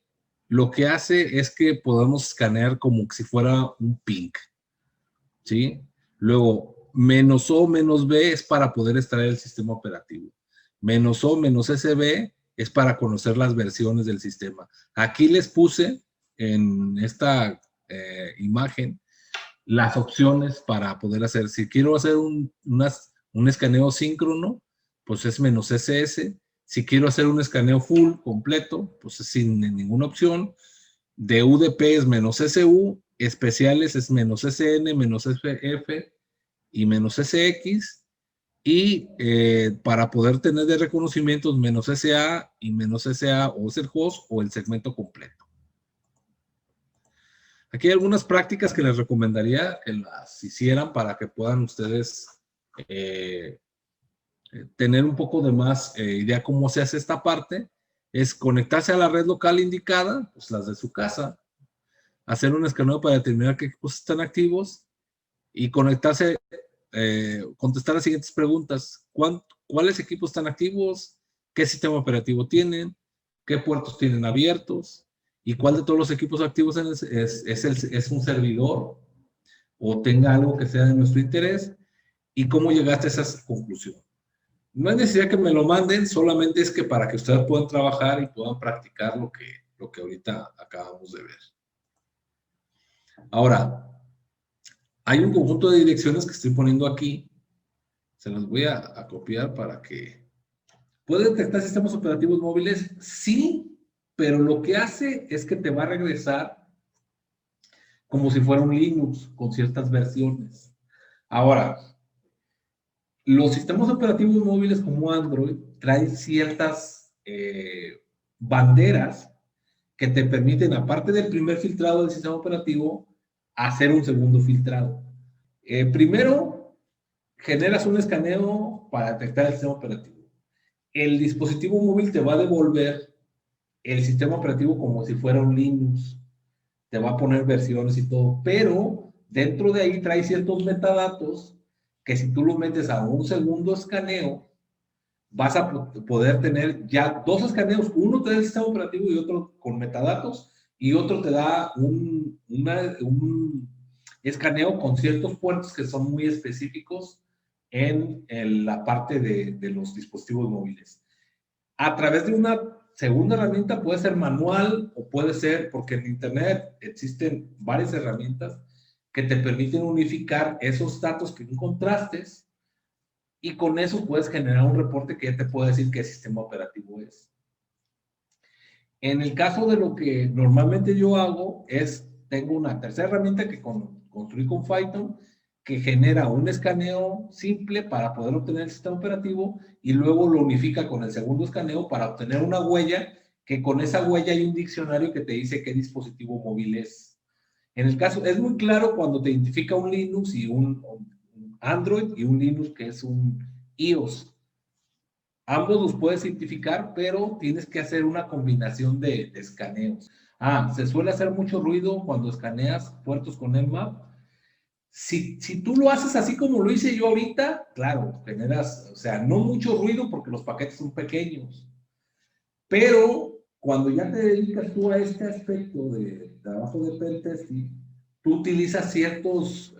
lo que hace es que podamos escanear como si fuera un ping, ¿sí? Luego, menos O menos B es para poder extraer el sistema operativo. Menos O menos SB es para conocer las versiones del sistema. Aquí les puse en esta imagen las opciones para poder hacer. Si quiero hacer un escaneo síncrono, pues es menos SS. Si quiero hacer un escaneo full, completo, pues es sin ninguna opción. De UDP es menos SU, especiales es menos SN, menos FF y menos SX. Y para poder tener de reconocimientos menos SA y menos SA o es el host o el segmento completo. Aquí hay algunas prácticas que les recomendaría que las hicieran para que puedan ustedes tener un poco de más idea cómo se hace esta parte. Es conectarse a la red local indicada, pues las de su casa, hacer un escaneo para determinar qué equipos están activos y conectarse, contestar las siguientes preguntas. ¿Cuáles equipos están activos? ¿Qué sistema operativo tienen? ¿Qué puertos tienen abiertos? ¿Y cuál de todos los equipos activos es un servidor o tenga algo que sea de nuestro interés? ¿Y cómo llegaste a esa conclusión? No hay necesidad que me lo manden, solamente es que para que ustedes puedan trabajar y puedan practicar lo que ahorita acabamos de ver. Ahora, hay un conjunto de direcciones que estoy poniendo aquí. Se las voy a copiar para que... ¿Puede detectar sistemas operativos móviles? Sí, pero lo que hace es que te va a regresar como si fuera un Linux con ciertas versiones. Ahora, los sistemas operativos móviles como Android traen ciertas banderas que te permiten, aparte del primer filtrado del sistema operativo, hacer un segundo filtrado. Primero, generas un escaneo para detectar el sistema operativo. El dispositivo móvil te va a devolver el sistema operativo como si fuera un Linux. Te va a poner versiones y todo, pero dentro de ahí trae ciertos metadatos que si tú los metes a un segundo escaneo, vas a poder tener ya dos escaneos. Uno te da el sistema operativo y otro con metadatos, y otro te da un escaneo con ciertos puertos que son muy específicos en la parte de los dispositivos móviles. A través de una segunda herramienta, puede ser manual o puede ser, porque en Internet existen varias herramientas que te permiten unificar esos datos que encontraste, y con eso puedes generar un reporte que ya te puede decir qué sistema operativo es. En el caso de lo que normalmente yo hago es, tengo una tercera herramienta que construí con Python, que genera un escaneo simple para poder obtener el sistema operativo y luego lo unifica con el segundo escaneo para obtener una huella, que con esa huella hay un diccionario que te dice qué dispositivo móvil es. En el caso, es muy claro cuando te identifica un Linux y un Android y un Linux que es un iOS. Ambos los puedes identificar, pero tienes que hacer una combinación de escaneos. Se suele hacer mucho ruido cuando escaneas puertos con Nmap. Si tú lo haces así como lo hice yo ahorita, claro, generas, o sea, no mucho ruido porque los paquetes son pequeños. Pero cuando ya te dedicas tú a este aspecto de trabajo de pentesting, tú utilizas ciertos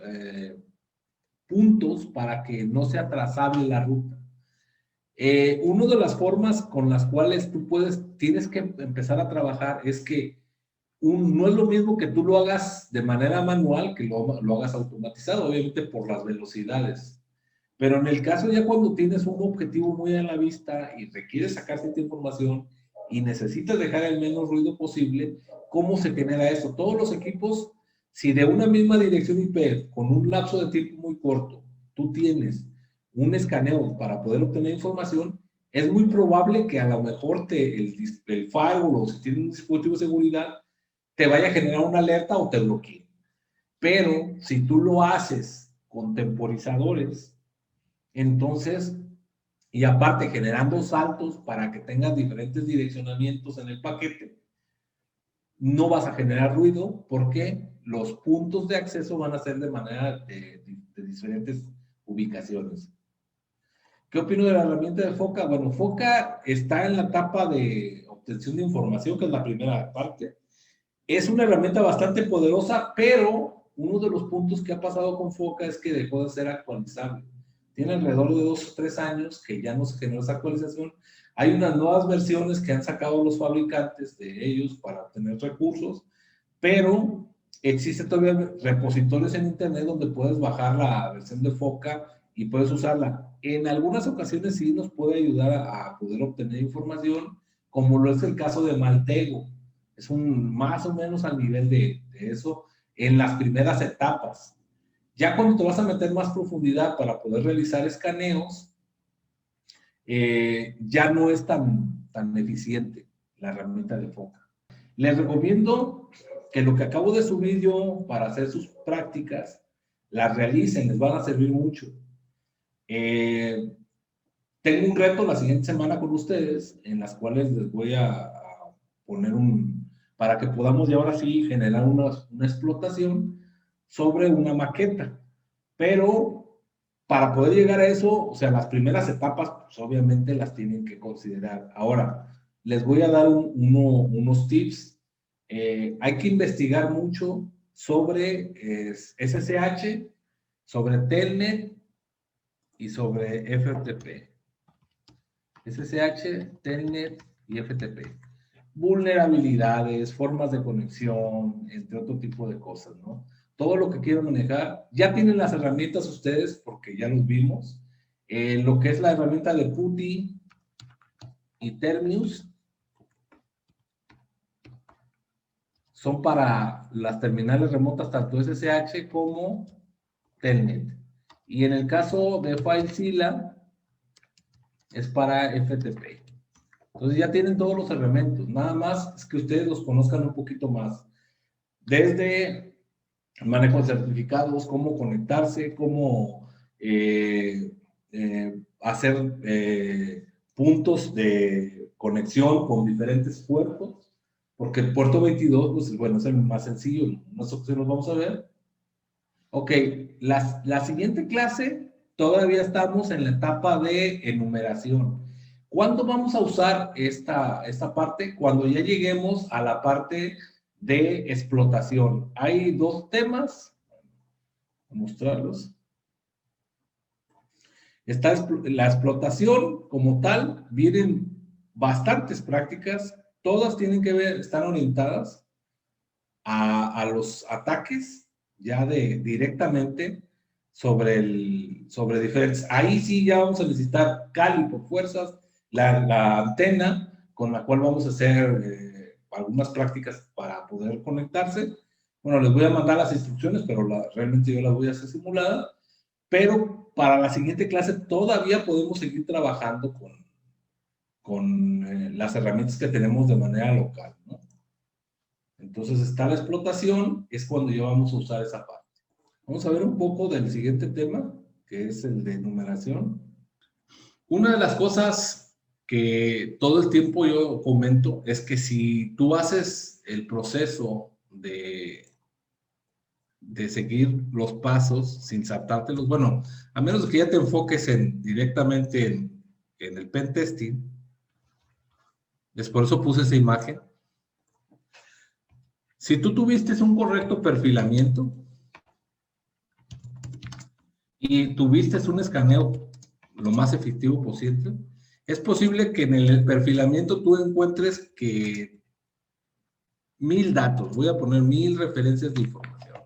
puntos para que no sea trazable la ruta. Una de las formas con las cuales tú tienes que empezar a trabajar es que no es lo mismo que tú lo hagas de manera manual que lo hagas automatizado, obviamente por las velocidades. Pero en el caso ya cuando tienes un objetivo muy a la vista y requieres sacar cierta información y necesitas dejar el menos ruido posible, ¿cómo se genera eso? Todos los equipos, si de una misma dirección IP, con un lapso de tiempo muy corto, tú tienes un escaneo para poder obtener información, es muy probable que a lo mejor el firewall, o si tienes un dispositivo de seguridad, te vaya a generar una alerta o te bloquee. Pero si tú lo haces con temporizadores, entonces, y aparte generando saltos para que tengas diferentes direccionamientos en el paquete, no vas a generar ruido porque los puntos de acceso van a ser de manera de diferentes ubicaciones. ¿Qué opino de la herramienta de Foca? Bueno, Foca está en la etapa de obtención de información, que es la primera parte. Es una herramienta bastante poderosa, pero uno de los puntos que ha pasado con Foca es que dejó de ser actualizable. Tiene alrededor de 2 o 3 años que ya no se generó esa actualización. Hay unas nuevas versiones que han sacado los fabricantes de ellos para obtener recursos, pero existen todavía repositorios en Internet donde puedes bajar la versión de Foca y puedes usarla. En algunas ocasiones sí nos puede ayudar a poder obtener información, como lo es el caso de Maltego. Es más o menos al nivel de eso en las primeras etapas. Ya cuando te vas a meter más profundidad para poder realizar escaneos, ya no es tan eficiente la herramienta de Foca. Les recomiendo que lo que acabo de subir yo para hacer sus prácticas, las realicen, les van a servir mucho. Tengo un reto la siguiente semana con ustedes, en las cuales les voy a poner para que podamos ya ahora sí generar una explotación sobre una maqueta. Pero para poder llegar a eso, o sea, las primeras etapas, pues obviamente las tienen que considerar. Ahora, les voy a dar unos tips. Hay que investigar mucho sobre SSH, sobre Telnet y sobre FTP. SSH, Telnet y FTP. Vulnerabilidades, formas de conexión, entre otro tipo de cosas, ¿no? Todo lo que quiero manejar, ya tienen las herramientas ustedes, porque ya los vimos. Lo que es la herramienta de PuTTY y Terminus son para las terminales remotas, tanto SSH como Telnet. Y en el caso de FileZilla, es para FTP. Entonces ya tienen todos los elementos, nada más es que ustedes los conozcan un poquito más. Desde manejo de certificados, cómo conectarse, cómo hacer puntos de conexión con diferentes puertos, porque el puerto 22, pues bueno, es el más sencillo, nosotros los vamos a ver. Ok, la siguiente clase todavía estamos en la etapa de enumeración. ¿Cuándo vamos a usar esta parte? Cuando ya lleguemos a la parte de explotación. Hay dos temas, voy a mostrarlos. Está la explotación como tal, vienen bastantes prácticas, todas tienen que ver, están orientadas a los ataques ya directamente sobre diferentes. Ahí sí ya vamos a necesitar Kali por fuerzas, la antena con la cual vamos a hacer algunas prácticas para poder conectarse. Bueno, les voy a mandar las instrucciones, pero realmente yo las voy a hacer simulada. Pero para la siguiente clase todavía podemos seguir trabajando con las herramientas que tenemos de manera local, ¿no? Entonces está la explotación, es cuando ya vamos a usar esa parte. Vamos a ver un poco del siguiente tema, que es el de numeración. Una de las cosas que todo el tiempo yo comento es que si tú haces el proceso de seguir los pasos sin saltártelos, bueno, a menos que ya te enfoques directamente en el pentesting, es por eso puse esa imagen. Si tú tuviste un correcto perfilamiento y tuviste un escaneo lo más efectivo posible, es posible que en el perfilamiento tú encuentres que 1000 datos, voy a poner 1000 referencias de información.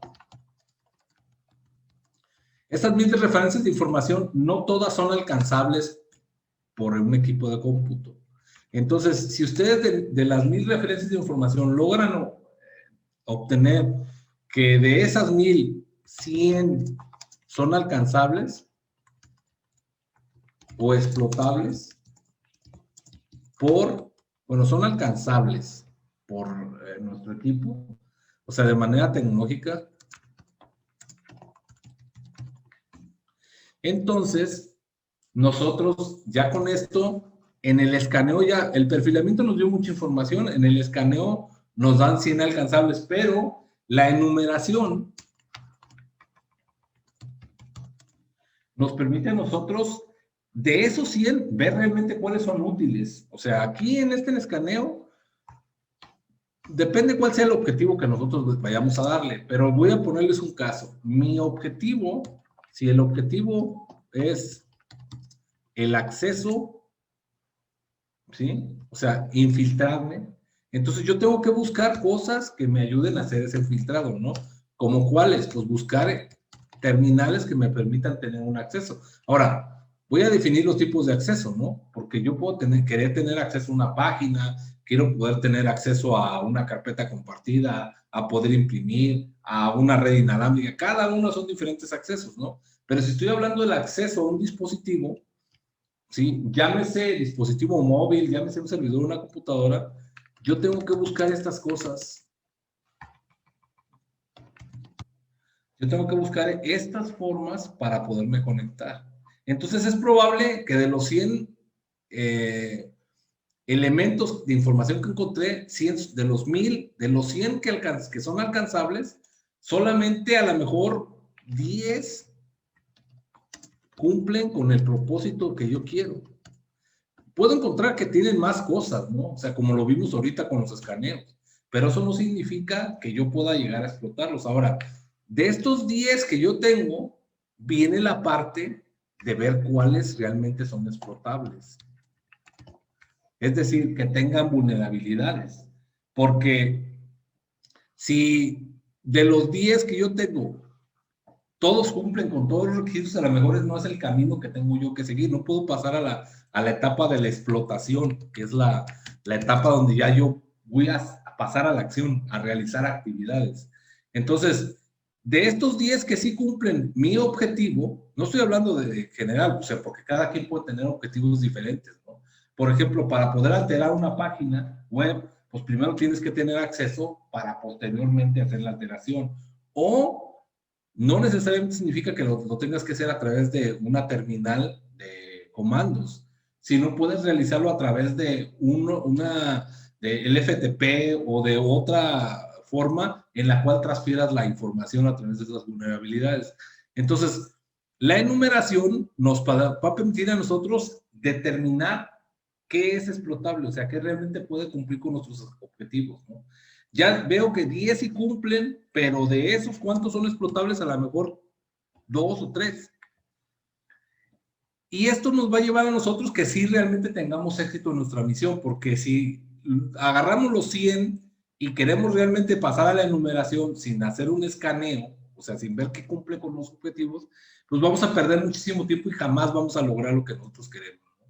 Estas 1000 referencias de información no todas son alcanzables por un equipo de cómputo. Entonces, si ustedes de las 1000 referencias de información logran obtener que de esas 1000, 100 son alcanzables o explotables son alcanzables por nuestro equipo, o sea, de manera tecnológica. Entonces, nosotros ya con esto, en el escaneo ya, el perfilamiento nos dio mucha información, en el escaneo nos dan 100 alcanzables, pero la enumeración nos permite a nosotros, de esos 100, ver realmente cuáles son útiles. O sea, aquí en este escaneo, depende cuál sea el objetivo que nosotros vayamos a darle, pero voy a ponerles un caso. Mi objetivo, si el objetivo es el acceso, ¿sí? O sea, infiltrarme, entonces yo tengo que buscar cosas que me ayuden a hacer ese filtrado, ¿no? ¿Como cuáles? Pues buscar terminales que me permitan tener un acceso. Ahora, voy a definir los tipos de acceso, ¿no? Porque yo puedo querer tener acceso a una página, quiero poder tener acceso a una carpeta compartida, a poder imprimir, a una red inalámbrica. Cada uno son diferentes accesos, ¿no? Pero si estoy hablando del acceso a un dispositivo, ¿sí? Llámese dispositivo móvil, llámese un servidor, una computadora, yo tengo que buscar estas cosas. Yo tengo que buscar estas formas para poderme conectar. Entonces es probable que de los 100 elementos de información que encontré, 100, de los 1000, de los 100 que son alcanzables, solamente a lo mejor 10 cumplen con el propósito que yo quiero. Puedo encontrar que tienen más cosas, ¿no? O sea, como lo vimos ahorita con los escaneos, pero eso no significa que yo pueda llegar a explotarlos. Ahora, de estos 10 que yo tengo, viene la parte de ver cuáles realmente son explotables. Es decir, que tengan vulnerabilidades. Porque si de los 10 que yo tengo, todos cumplen con todos los requisitos, a lo mejor no es el camino que tengo yo que seguir. No puedo pasar a la etapa de la explotación, que es la etapa donde ya yo voy a pasar a la acción, a realizar actividades. Entonces, de estos 10 que sí cumplen mi objetivo, no estoy hablando de general, o sea, porque cada quien puede tener objetivos diferentes, ¿no? Por ejemplo, para poder alterar una página web, pues primero tienes que tener acceso para posteriormente hacer la alteración. O no necesariamente significa que lo tengas que hacer a través de una terminal de comandos, sino puedes realizarlo a través de el FTP o de otra forma en la cual transfieras la información a través de esas vulnerabilidades. Entonces, la enumeración nos va a permitir a nosotros determinar qué es explotable, o sea, qué realmente puede cumplir con nuestros objetivos, ¿no? Ya veo que 10 sí cumplen, pero de esos, ¿cuántos son explotables? A lo mejor 2 o 3. Y esto nos va a llevar a nosotros que sí realmente tengamos éxito en nuestra misión, porque si agarramos los 100 y queremos realmente pasar a la enumeración sin hacer un escaneo, o sea, sin ver qué cumple con los objetivos, pues vamos a perder muchísimo tiempo y jamás vamos a lograr lo que nosotros queremos, ¿no?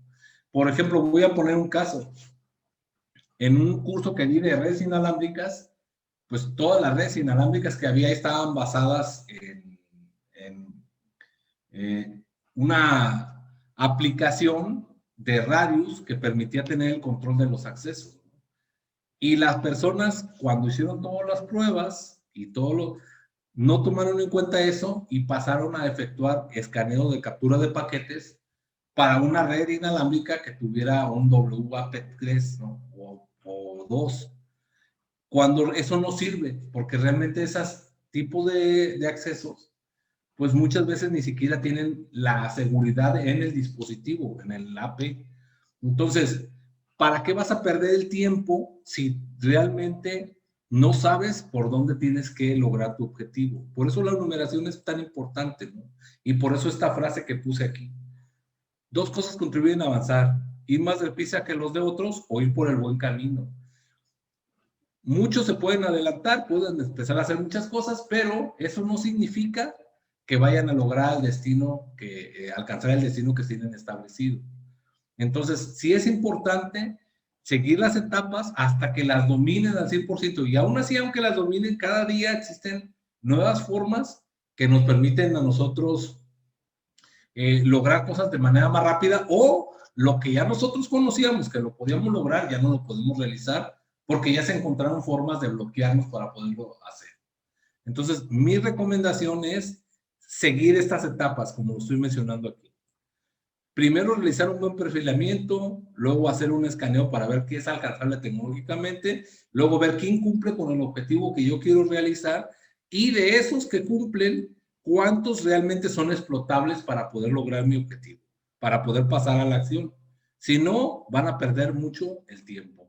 Por ejemplo, voy a poner un caso. En un curso que di de redes inalámbricas, pues todas las redes inalámbricas que había estaban basadas en una aplicación de radios que permitía tener el control de los accesos. Y las personas, cuando hicieron todas las pruebas y no tomaron en cuenta eso y pasaron a efectuar escaneo de captura de paquetes para una red inalámbrica que tuviera un WAP3, ¿no? o 2. Cuando eso no sirve, porque realmente esos tipos de accesos, pues muchas veces ni siquiera tienen la seguridad en el dispositivo, en el AP. Entonces, ¿para qué vas a perder el tiempo si realmente no sabes por dónde tienes que lograr tu objetivo? Por eso la numeración es tan importante, ¿no? Y por eso esta frase que puse aquí. 2 cosas contribuyen a avanzar: ir más deprisa que los de otros o ir por el buen camino. Muchos se pueden adelantar, pueden empezar a hacer muchas cosas, pero eso no significa que vayan a lograr el destino, alcanzar el destino que tienen establecido. Entonces, sí es importante seguir las etapas hasta que las dominen al 100%. Y aún así, aunque las dominen, cada día existen nuevas formas que nos permiten a nosotros lograr cosas de manera más rápida, o lo que ya nosotros conocíamos que lo podíamos lograr, ya no lo podemos realizar porque ya se encontraron formas de bloquearnos para poderlo hacer. Entonces, mi recomendación es seguir estas etapas, como lo estoy mencionando aquí. Primero, realizar un buen perfilamiento, luego hacer un escaneo para ver qué es alcanzable tecnológicamente, luego ver quién cumple con el objetivo que yo quiero realizar, y de esos que cumplen, cuántos realmente son explotables para poder lograr mi objetivo, para poder pasar a la acción. Si no, van a perder mucho el tiempo.